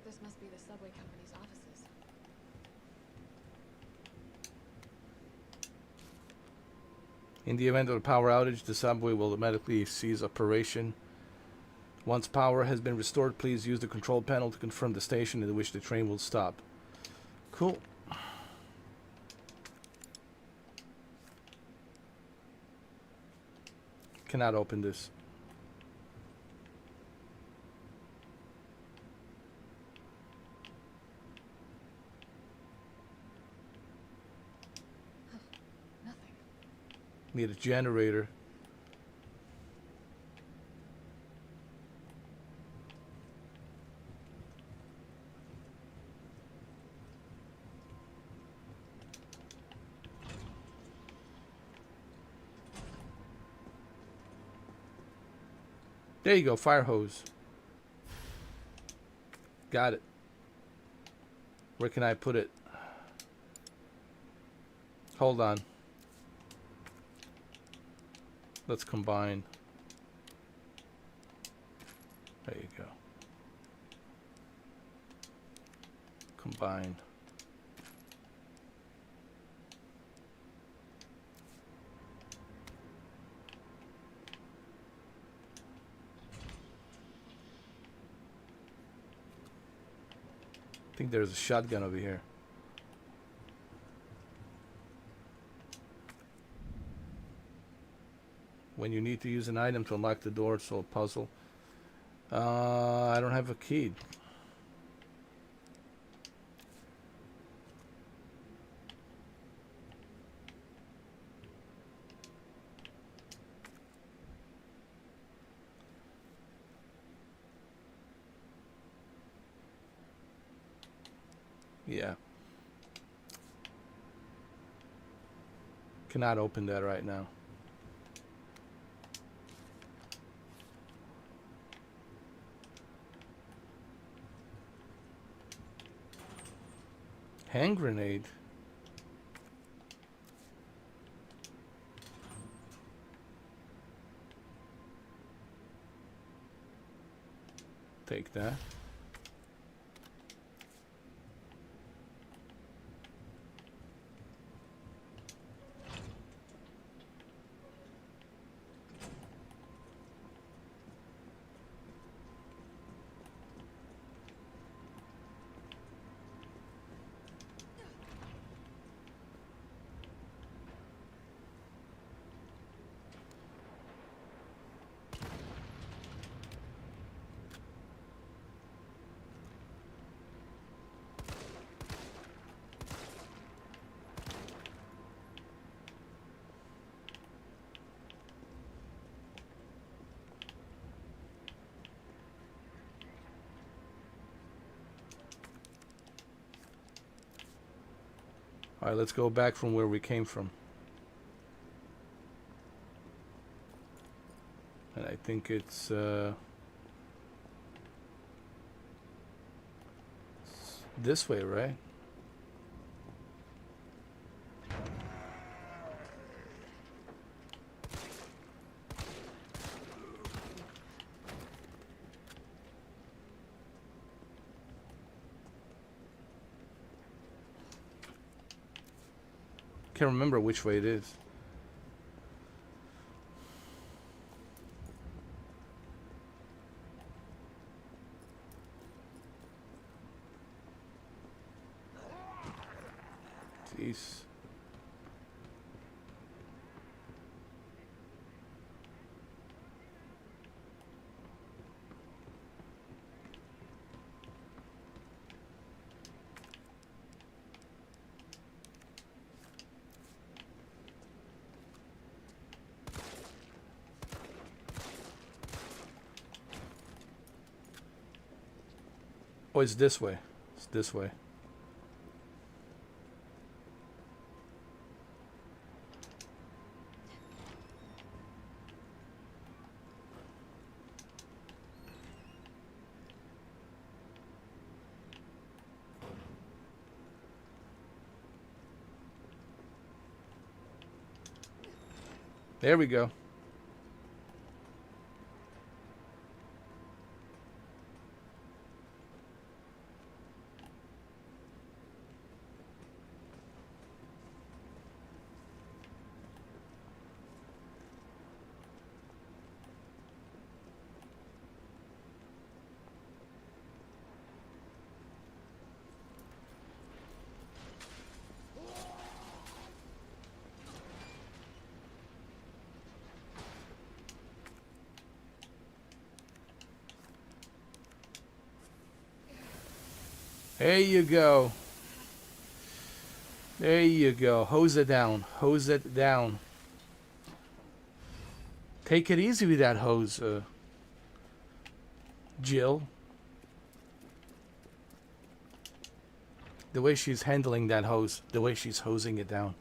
This must be the subway company's offices. In the event of a power outage, the subway will automatically cease operation. Once power has been restored, please use the control panel to confirm the station in which the train will stop. Cool. Cannot open this. Nothing. Need a generator. There you go, fire hose. Got it. Where can I put it? Hold on. Let's combine. There you go. Combine. I think there's a shotgun over here. When you need to use an item to unlock the door, so a puzzle. I don't have a key. Yeah. Cannot open that right now. Hand grenade. Take that. All right, let's go back from where we came from. And I think it's this way, right? Can't remember which way it is. Jeez. Oh, it's this way. It's this way. There we go. There you go. There you go. Hose it down. Hose it down. Take it easy with that hose, Jill. The way she's handling that hose, the way she's hosing it down. I'm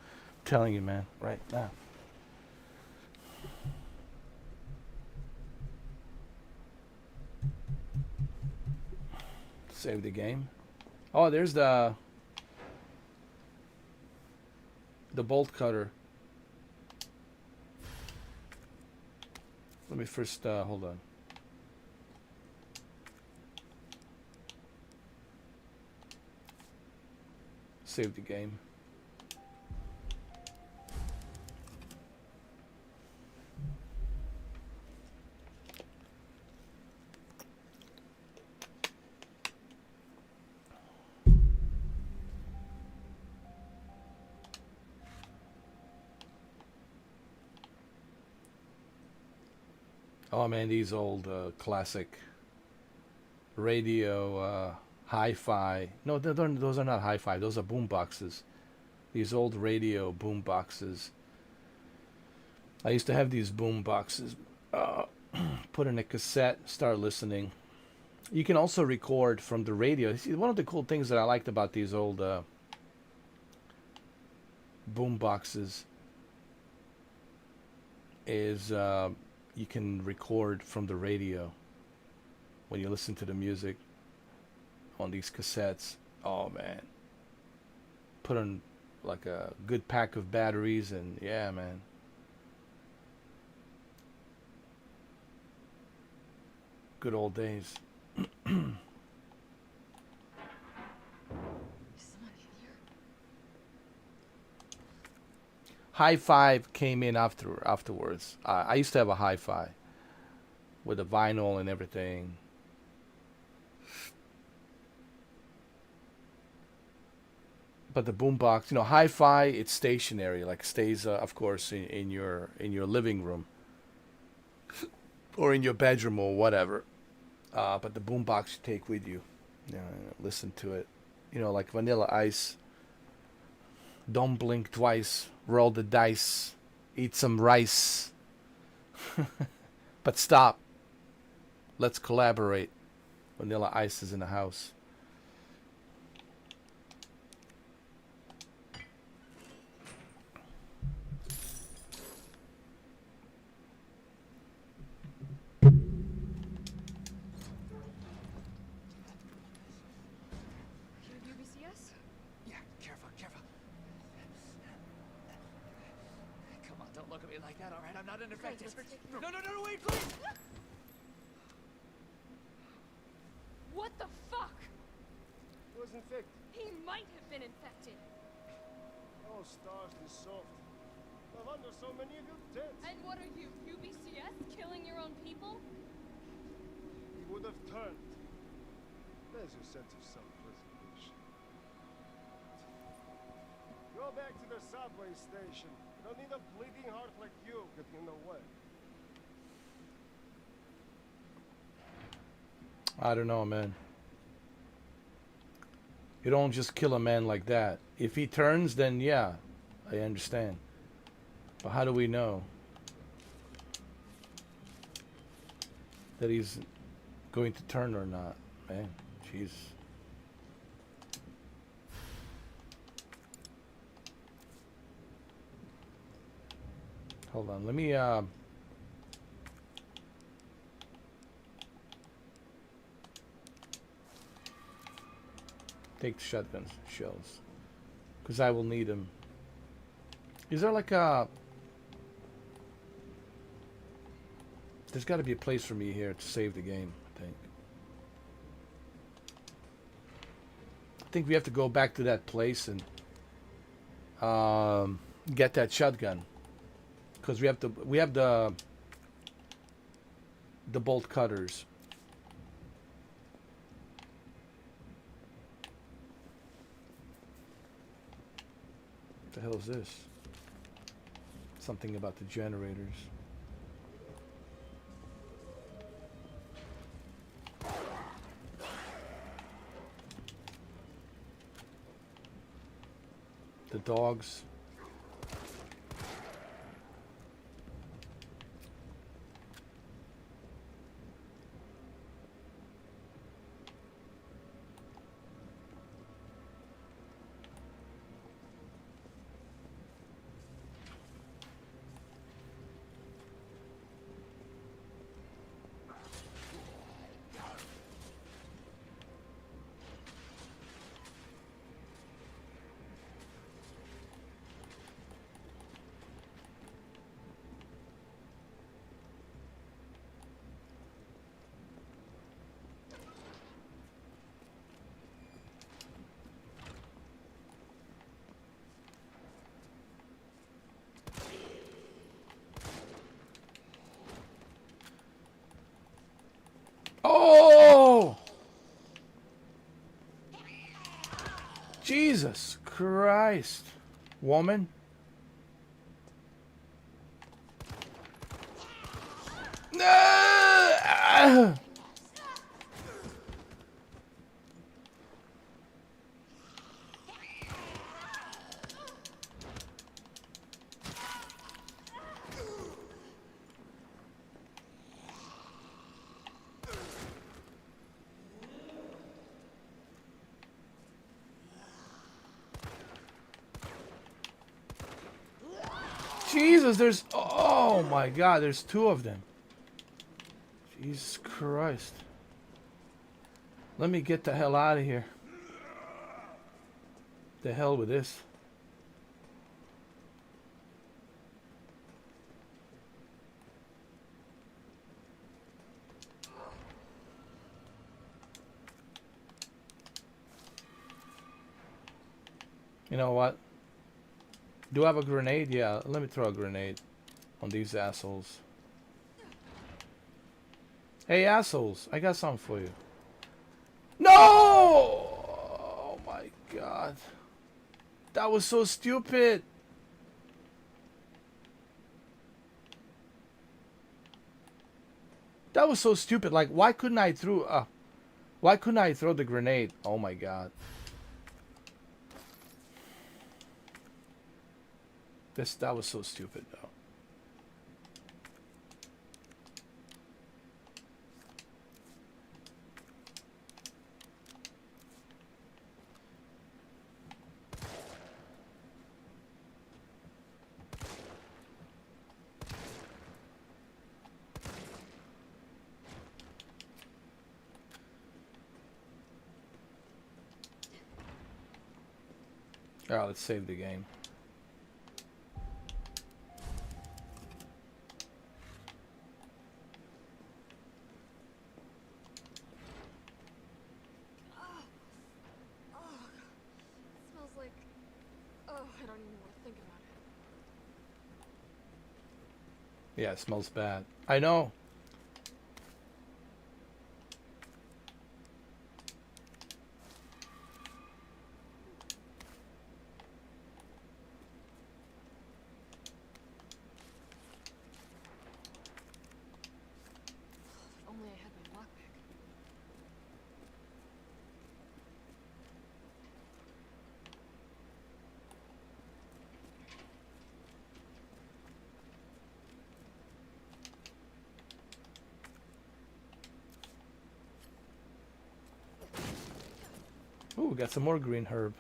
telling you, man, right now. Save the game. Oh, there's the bolt cutter. Let me first hold on. Save the game. Oh man, these old classic radio hi-fi. No, those are not hi-fi. Those are boom boxes. These old radio boom boxes. I used to have these boom boxes. Put in a cassette, start listening. You can also record from the radio. See, one of the cool things that I liked about these old boom boxes is you can record from the radio when you listen to the music on these cassettes. Oh man, put on like a good pack of batteries, and yeah, man. Good old days. Someone in here? Hi-Fi came in afterwards. I used to have a Hi-Fi with a vinyl and everything. But the boombox, Hi-Fi, it's stationary, like stays, of course, in your living room or in your bedroom or whatever. But the boombox you take with you, listen to it, like Vanilla Ice. Don't blink twice. Roll the dice. Eat some rice. But stop. Let's collaborate. Vanilla Ice is in the house. Your UBCS? Yeah, careful, careful. Come on, don't look at me like that, all right? I'm not an infected. let's take No, no, no, wait, please! What the fuck? He was infected. He might have been infected. Oh, stars, this soft. No wonder so many of you dead. And what are you, UBCS? Killing your own people? He would have turned. There's your sense of self-preservation. Go back to the subway station. You don't need a bleeding heart like you getting in the way. I don't know, man. You don't just kill a man like that. If he turns, then yeah, I understand. But how do we know that he's going to turn or not? Man, jeez. Hold on, let me take the shotgun shells, because I will need them. Is there like a... There's got to be a place for me here to save the game, I think. I think we have to go back to that place and get that shotgun, because we have the bolt cutters. What the hell is this? Something about the generators. The dogs. Jesus Christ. Woman. No! Jesus, there's... Oh my God, there's two of them. Jesus Christ. Let me get the hell out of here. The hell with this. You know what? Do I have a grenade? Yeah, let me throw a grenade on these assholes. Hey, assholes, I got something for you. No! Oh my God. That was so stupid. That was so stupid. Like, why couldn't I throw the grenade? Oh my God. That was so stupid though. Alright, let's save the game. Smells like... Oh, I don't even want to think about it. Yeah, it smells bad. I know. If only I had my lockpick. Ooh, we got some more green herb.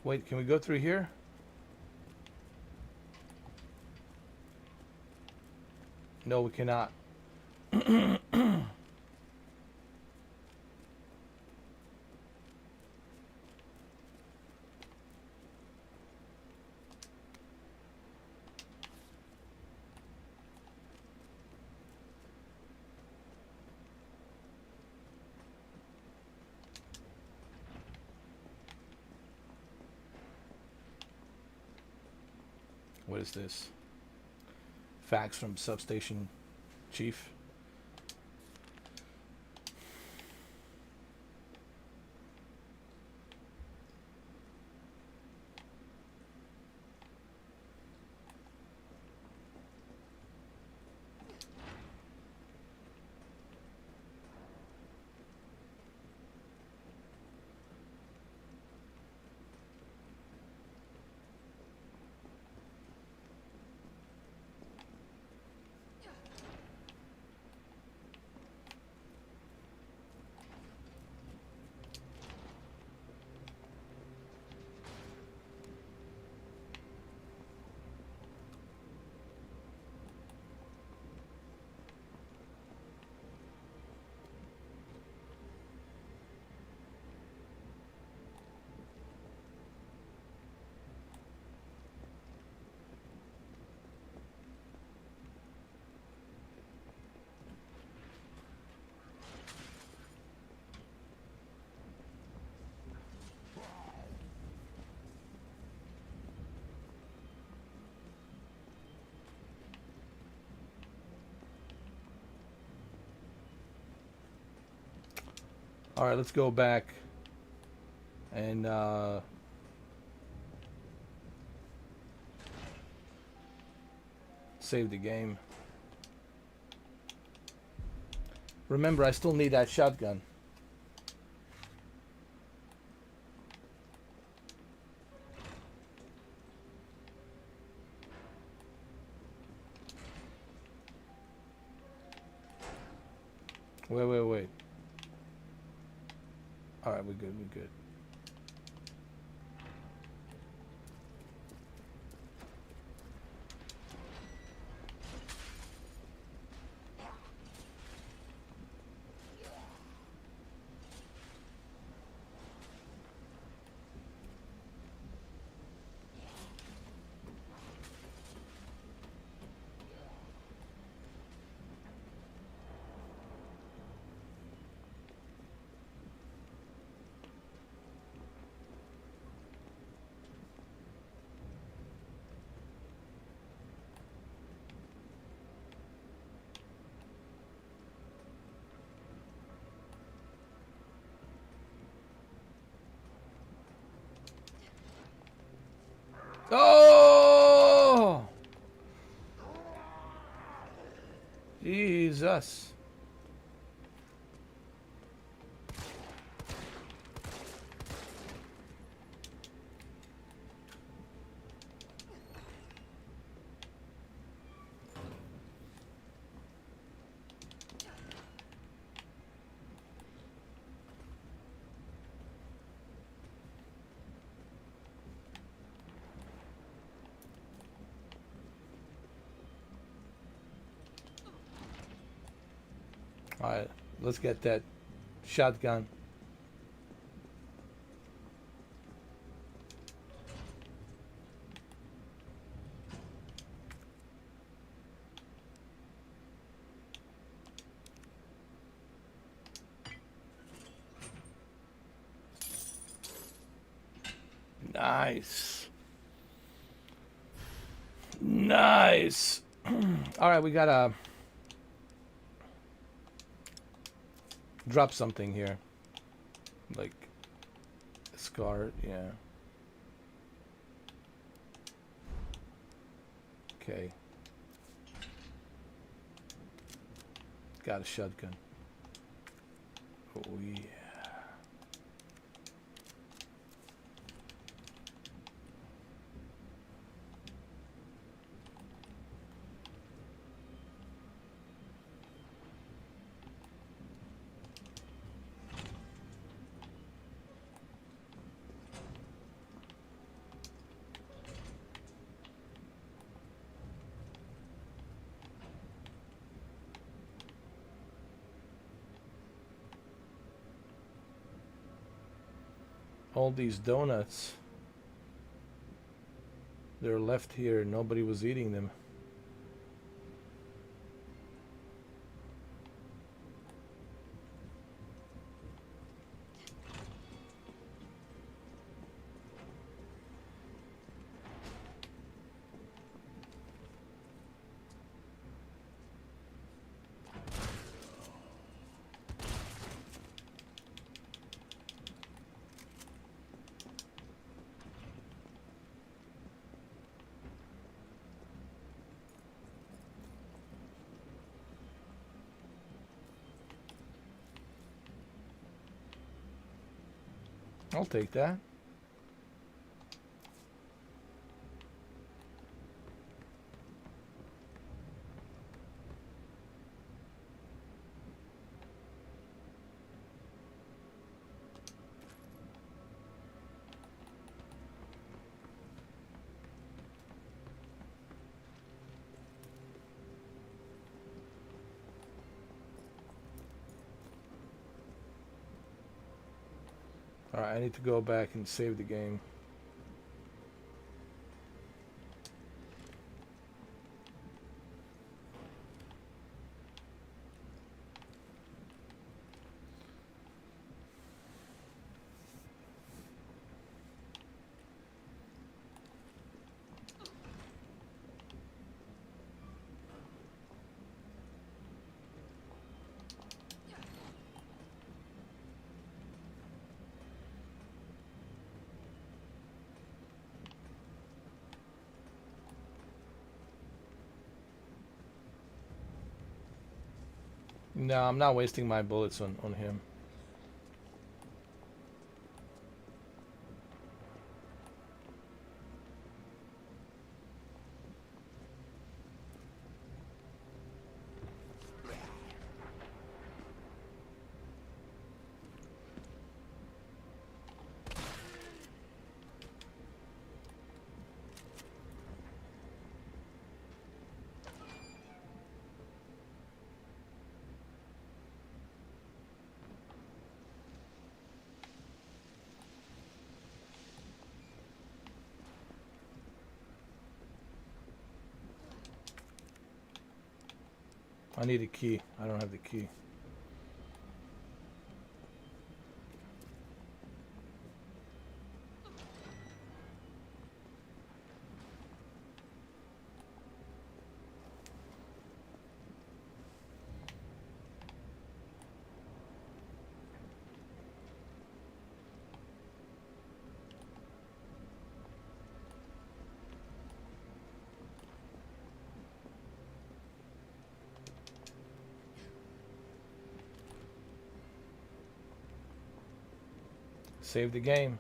Wait, can we go through here? No, we cannot. What is this? Facts from substation chief. All right, let's go back and save the game. Remember, I still need that shotgun. Wait. All right, we're good. Oh! Jesus. All right, let's get that shotgun. Nice. Nice. All right, we gotta drop something here. Like a scar, yeah. Okay. Got a shotgun. Oh yeah. All these donuts, they're left here. Nobody was eating them. I'll take that. Alright, I need to go back and save the game. No, I'm not wasting my bullets on him. I need a key. I don't have the key. Save the game.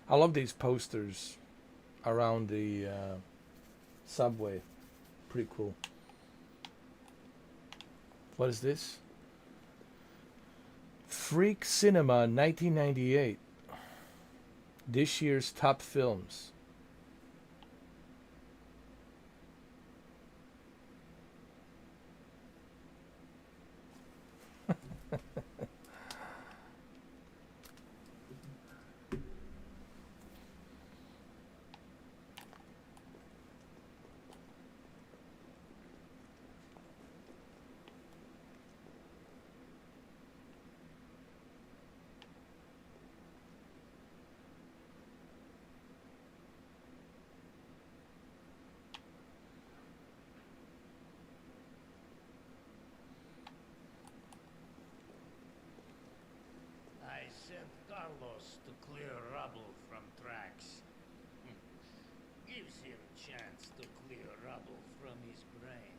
I love these posters around the subway. Pretty cool. What is this? Freak Cinema 1998. This year's top films. I sent Carlos to clear rubble from tracks. Gives him chance to clear rubble from his brain.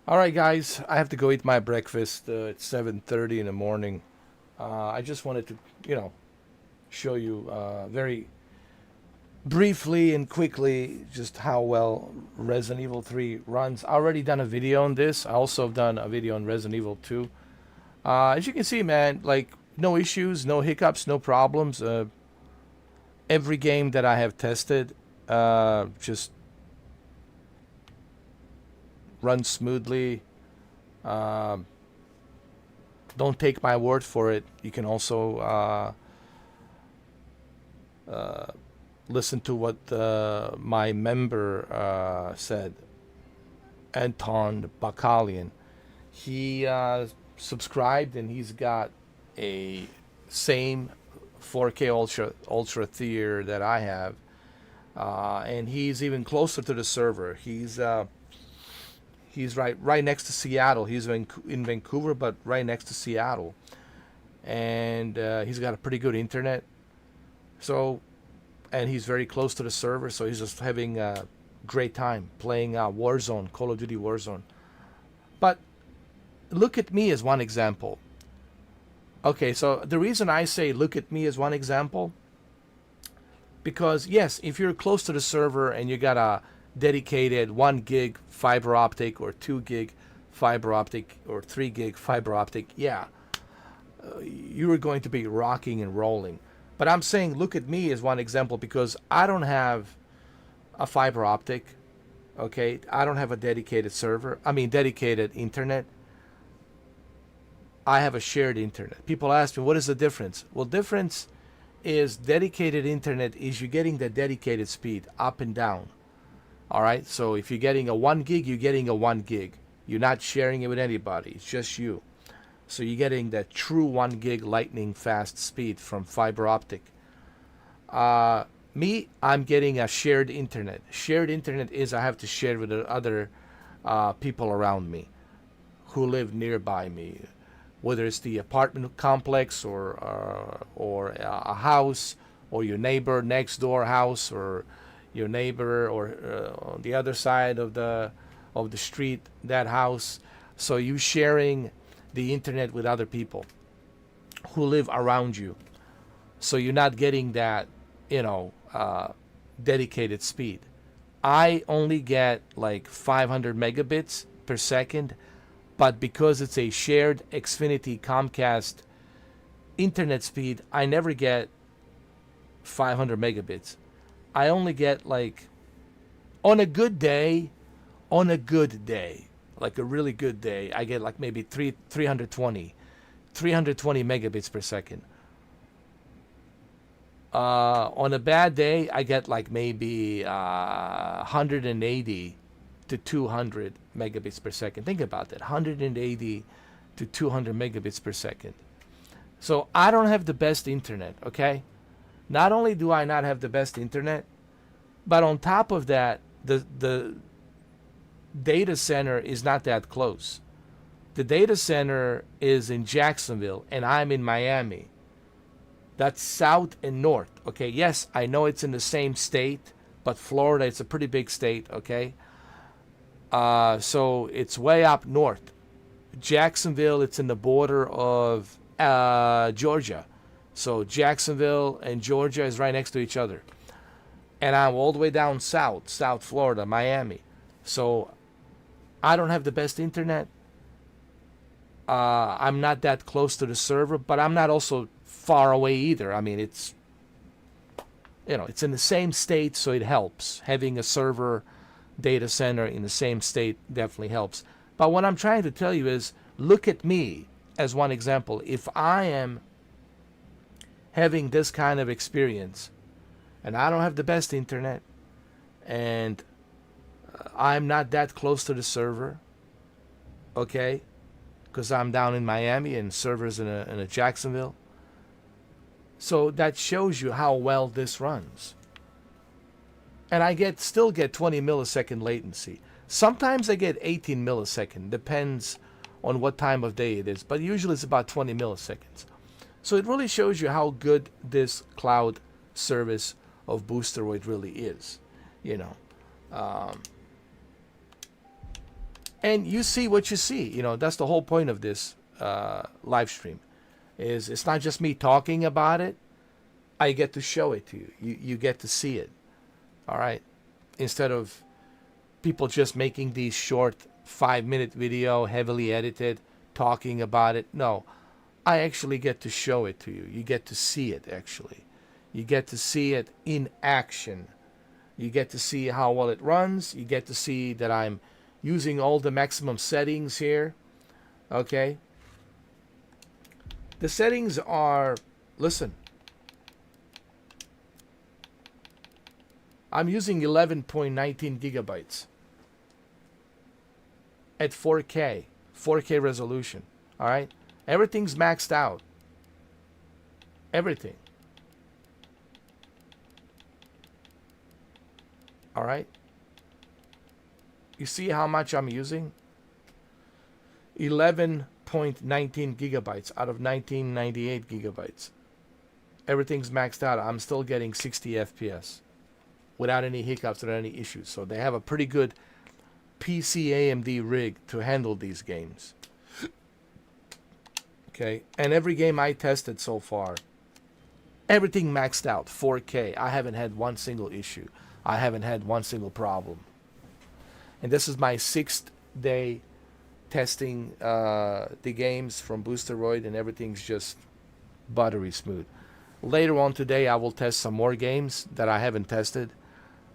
All right, guys, I have to go eat my breakfast. It's 7:30 in the morning. I just wanted to, show you very briefly and quickly just how well Resident Evil 3 runs. I already done a video on this. I also have done a video on Resident Evil 2. As you can see, man, like no issues, no hiccups, no problems. Every game that I have tested just runs smoothly. Don't take my word for it. You can also listen to what my member said, Anton Bakalian. He subscribed, and he's got a same 4K Ultra theater that I have, and he's even closer to the server. He's right next to Seattle. He's in Vancouver, but right next to Seattle, and he's got a pretty good internet. So, and he's very close to the server, so he's just having a great time playing Warzone, Call of Duty Warzone. But look at me as one example. Okay, so the reason I say look at me as one example, because yes, if you're close to the server and you got a dedicated 1 gig fiber optic or 2 gig fiber optic or 3 gig fiber optic, yeah, you are going to be rocking and rolling. But I'm saying look at me as one example because I don't have a fiber optic, okay? I don't have a dedicated dedicated internet. I have a shared internet. People ask me, what is the difference? Well, difference is dedicated internet is you're getting the dedicated speed up and down. All right, so if you're getting a 1 gig, you're getting a 1 gig. You're not sharing it with anybody. It's just you. So you're getting that true 1 gig lightning fast speed from fiber optic. Me, I'm getting a shared internet. Shared internet is I have to share with the other people around me who live nearby me, whether it's the apartment complex or a house, or your neighbor next door house, or your neighbor or on the other side of the street, that house. So you sharing the internet with other people who live around you. So you're not getting that, dedicated speed. I only get like 500 megabits per second, but because it's a shared Xfinity Comcast internet speed, I never get 500 megabits. I only get like, on a good day, like a really good day, I get like maybe 320 megabits per second. On a bad day, I get like maybe 180 to 200 megabits per second. Think about that, 180 to 200 megabits per second. So I don't have the best internet, okay? Not only do I not have the best internet, but on top of that, the data center is not that close. The data center is in Jacksonville, and I'm in Miami. That's south and north, okay? Yes, I know it's in the same state, but Florida, it's a pretty big state, okay? So it's way up north. Jacksonville, it's in the border of Georgia. So Jacksonville and Georgia is right next to each other. And I'm all the way down south Florida, Miami. So I don't have the best internet. I'm not that close to the server, but I'm not also far away either. I mean, it's in the same state, so it helps. Having a server data center in the same state definitely helps. But what I'm trying to tell you is, look at me as one example. If I am having this kind of experience, and I don't have the best internet, and I'm not that close to the server, okay, because I'm down in Miami and servers in a Jacksonville. So that shows you how well this runs. And I still get 20 millisecond latency. Sometimes I get 18 millisecond, depends on what time of day it is, but usually it's about 20 milliseconds. So it really shows you how good this cloud service of Boosteroid really is, and you see what you see. That's the whole point of this live stream. Is it's not just me talking about it. I get to show it to you. You get to see it. All right. Instead of people just making these short 5-minute video, heavily edited, talking about it. No, I actually get to show it to you. You get to see it, actually. You get to see it in action. You get to see how well it runs. You get to see that I'm using all the maximum settings here. Okay? The settings are, listen, I'm using 11.19 gigabytes at 4K resolution. All right? Everything's maxed out. Everything. All right? You see how much I'm using? 11.19 gigabytes out of 1998 gigabytes. Everything's maxed out. I'm still getting 60 FPS without any hiccups or any issues. So they have a pretty good PC AMD rig to handle these games. Okay, and every game I tested so far, everything maxed out, 4K. I haven't had one single issue. I haven't had one single problem. And this is my 6th day testing the games from Boosteroid, and everything's just buttery smooth. Later on today, I will test some more games that I haven't tested.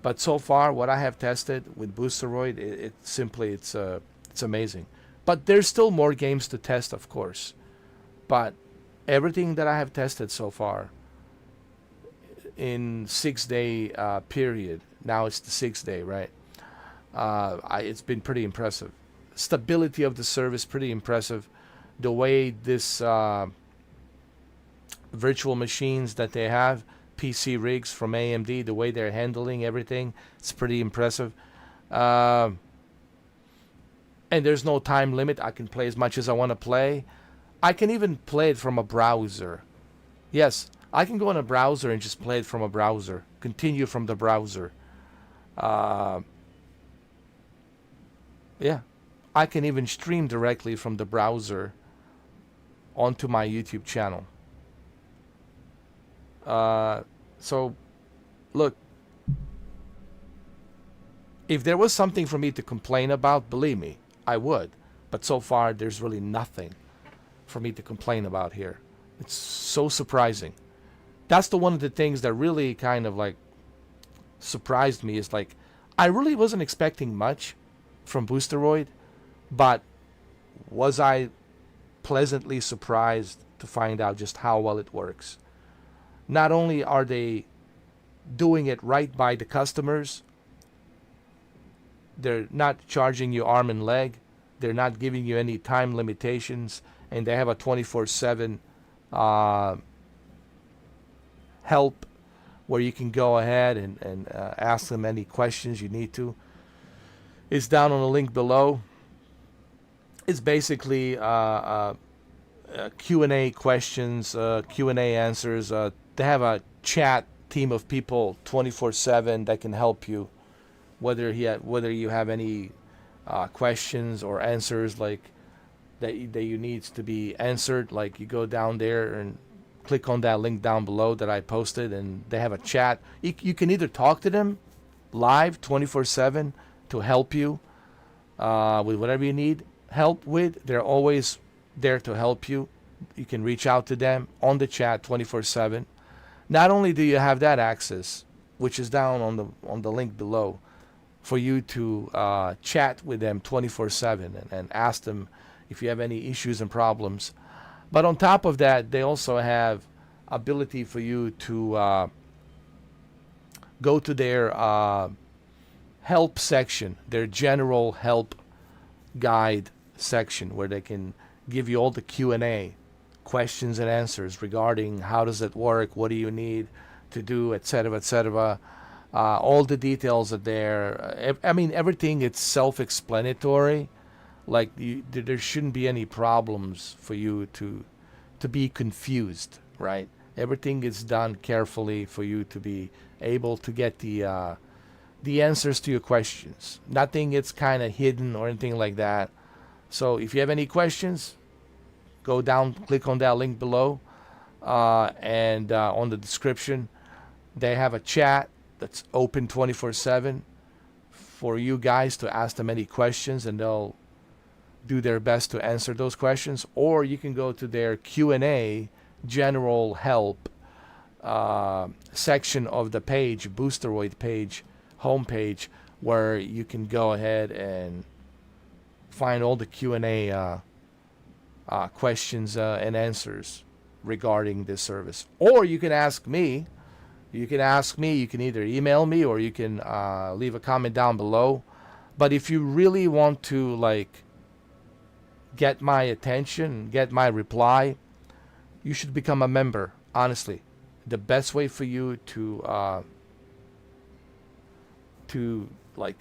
But so far, what I have tested with Boosteroid, it's amazing. But there's still more games to test, of course. But everything that I have tested so far in 6-day period, now it's the 6th day, right? It's been pretty impressive. Stability of the service, pretty impressive. The way this virtual machines that they have, PC rigs from AMD, the way they're handling everything, it's pretty impressive. And there's no time limit. I can play as much as I want to play. I can even play it from a browser. Yes, I can go in a browser and just play it from a browser. Continue from the browser. Yeah, I can even stream directly from the browser onto my YouTube channel. So, look, if there was something for me to complain about, believe me, I would. But so far, there's really nothing for me to complain about here. It's so surprising. That's the one of the things that really kind of like surprised me, is like, I really wasn't expecting much from Boosteroid, but was I pleasantly surprised to find out just how well it works. Not only are they doing it right by the customers, they're not charging you arm and leg, they're not giving you any time limitations, and they have a 24/7 help where you can go ahead and ask them any questions you need to. It's down on the link below. It's basically Q&A questions, Q&A answers. They have a chat team of people 24/7 that can help you, whether you have any questions or answers like that you needs to be answered. Like, you go down there and click on that link down below that I posted, and they have a chat. You can either talk to them live 24/7 to help you with whatever you need help with. They're always there to help you. You can reach out to them on the chat 24/7. Not only do you have that access, which is down on the link below, for you to chat with them 24/7 and ask them if you have any issues and problems. But on top of that, they also have ability for you to go to their help section, their general help guide section, where they can give you all the Q&A questions and answers regarding how does it work, what do you need to do, etc., etc. All the details are there. I mean, everything, it's self-explanatory. Like, there shouldn't be any problems for you to be confused, right? Everything is done carefully for you to be able to get the answers to your questions. Nothing is kind of hidden or anything like that. So if you have any questions, go down, click on that link below, and on the description, they have a chat that's open 24/7 for you guys to ask them any questions, and they'll do their best to answer those questions, or you can go to their Q&A general help section of the page, Boosteroid page, homepage, where you can go ahead and find all the Q&A questions and answers regarding this service. Or you can ask me. You can either email me or you can leave a comment down below. But if you really want to like get my attention, get my reply, you should become a member. Honestly, the best way for you to like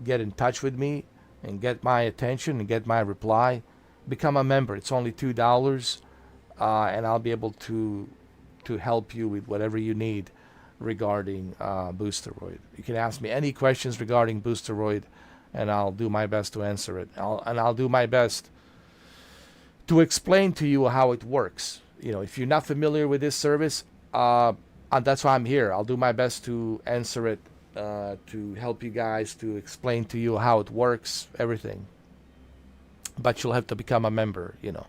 get in touch with me and get my attention and get my reply, become a member. It's only $2, and I'll be able to help you with whatever you need regarding Boosteroid. You can ask me any questions regarding Boosteroid, and I'll do my best to answer it. I'll do my best to explain to you how it works. You know, if you're not familiar with this service, and that's why I'm here. I'll do my best to answer it, to help you guys, to explain to you how it works, everything. But you'll have to become a member, you know.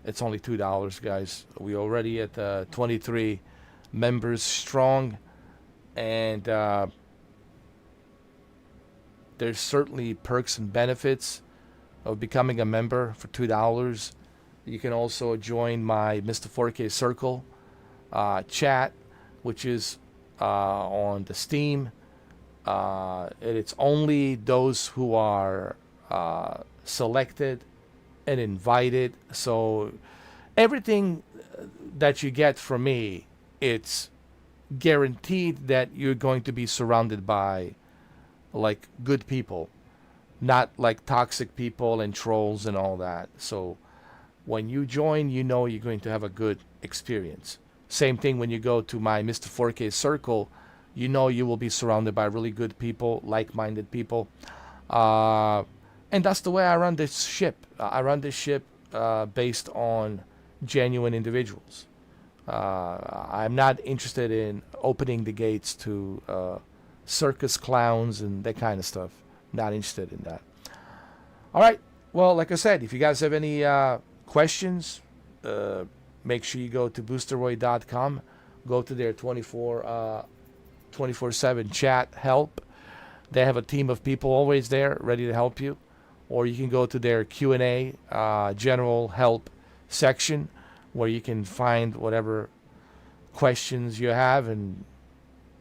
It's only $2, guys. We're already at 23 members strong, and there's certainly perks and benefits of becoming a member for $2. You can also join my Mr. 4K Circle chat, which is on the Steam. And it's only those who are selected and invited. So everything that you get from me, it's guaranteed that you're going to be surrounded by like good people, not like toxic people and trolls and all that. So when you join, you know you're going to have a good experience. Same thing when you go to my Mr. 4K Circle, you know you will be surrounded by really good people, like-minded people. And that's the way I run this ship. I run this ship based on genuine individuals. I'm not interested in opening the gates to circus clowns and that kind of stuff. Not interested in that. All right. Well, like I said, if you guys have any questions, make sure you go to boosteroid.com. Go to their 24/7 chat help. They have a team of people always there ready to help you. Or you can go to their Q&A general help section, where you can find whatever questions you have, and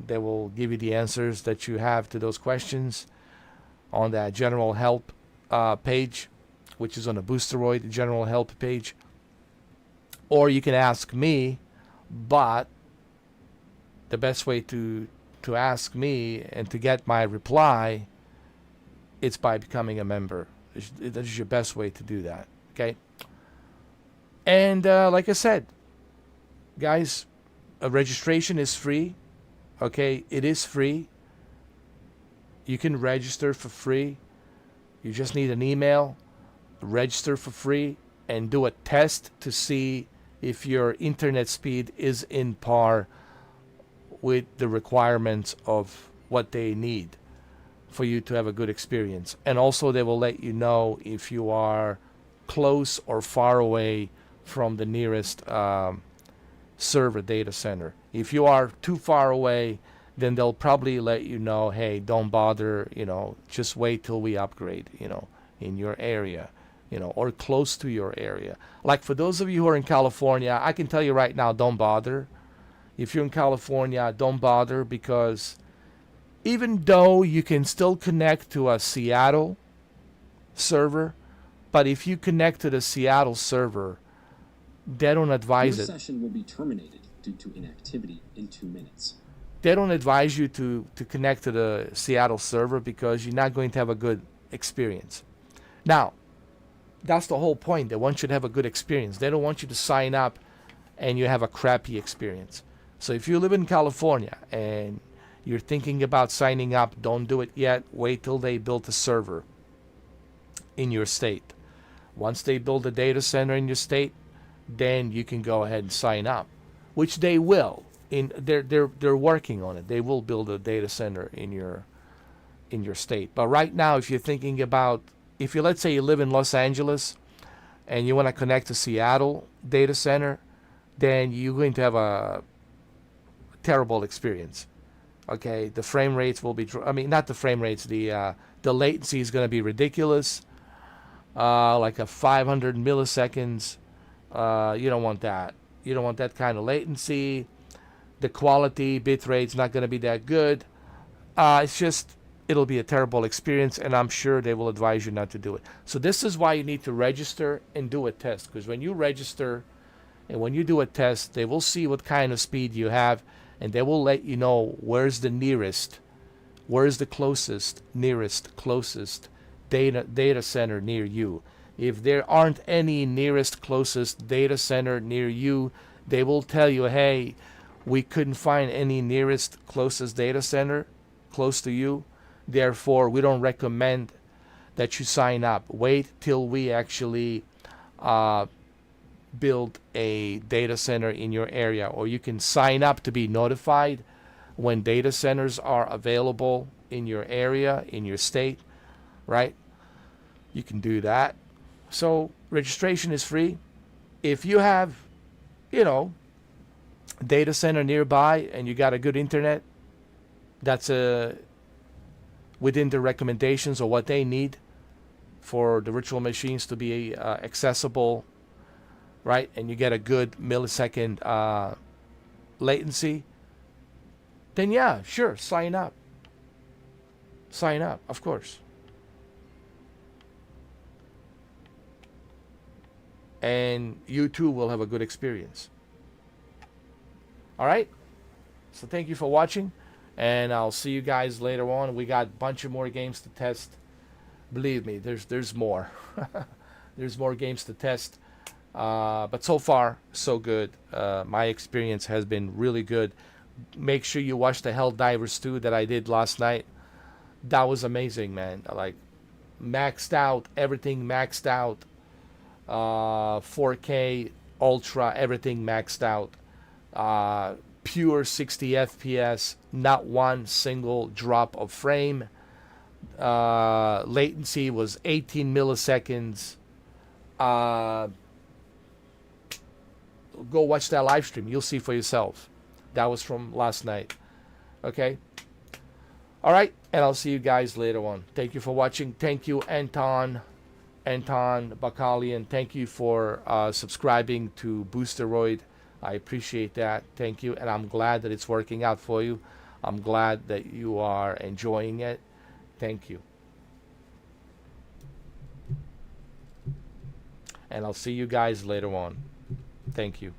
they will give you the answers that you have to those questions on that general help page, which is on the Boosteroid general help page. Or you can ask me, but the best way to ask me and to get my reply, it's by becoming a member. That is your best way to do that. Okay. And like I said, guys, registration is free. Okay, it is free. You can register for free. You just need an email, register for free, and do a test to see if your internet speed is in par with the requirements of what they need for you to have a good experience. And also they will let you know if you are close or far away from the nearest server data center. If you are too far away, then they'll probably let you know, hey, don't bother, just wait till we upgrade, in your area, or close to your area. Like for those of you who are in California, I can tell you right now, don't bother. If you're in California, don't bother, because even though you can still connect to a Seattle server, but if you connect to the Seattle server, they don't advise Your it. session will be terminated due to inactivity in 2 minutes. They don't advise you to connect to the Seattle server, because you're not going to have a good experience. Now, that's the whole point. They want you to have a good experience. They don't want you to sign up and you have a crappy experience. So if you live in California and you're thinking about signing up, don't do it yet. Wait till they build a server in your state. Once they build a data center in your state, then you can go ahead and sign up, which they will. They're working on it. They will build a data center in your in your state. But right now, if you're thinking about, if you, let's say you live in Los Angeles and you want to connect to Seattle data center, then you're going to have a terrible experience. Okay, the frame rates will be, I mean, not the frame rates, the latency is going to be ridiculous, like a 500 milliseconds. You don't want that. You don't want that kind of latency. The quality, bit rate's not going to be that good. It's just, it'll be a terrible experience, and I'm sure they will advise you not to do it. So this is why you need to register and do a test, because when you register and when you do a test, they will see what kind of speed you have, and they will let you know where's the nearest, where's the closest, nearest, closest data center near you. If there aren't any nearest, closest data center near you, they will tell you, hey, we couldn't find any nearest, closest data center close to you. Therefore, we don't recommend that you sign up. Wait till we actually build a data center in your area, or you can sign up to be notified when data centers are available in your area, in your state, right? You can do that. So registration is free. If you have, you know, data center nearby and you got a good internet, that's within the recommendations or what they need for the virtual machines to be accessible, right? And you get a good millisecond latency, then yeah, sure, sign up. Sign up, of course. And you too will have a good experience. All right? So thank you for watching, and I'll see you guys later on. We got a bunch of more games to test. Believe me, there's more. There's more games to test. But so far, so good. My experience has been really good. Make sure you watch the Helldivers 2 that I did last night. That was amazing, man. Like, maxed out, everything maxed out. 4K, Ultra, everything maxed out. Pure 60 FPS, not one single drop of frame. Latency was 18 milliseconds. Go watch that live stream. You'll see for yourself. That was from last night. Okay? All right, and I'll see you guys later on. Thank you for watching. Thank you, Anton Bakalian. Thank you for subscribing to Boosteroid. I appreciate that. Thank you, and I'm glad that it's working out for you. I'm glad that you are enjoying it. Thank you. And I'll see you guys later on. Thank you.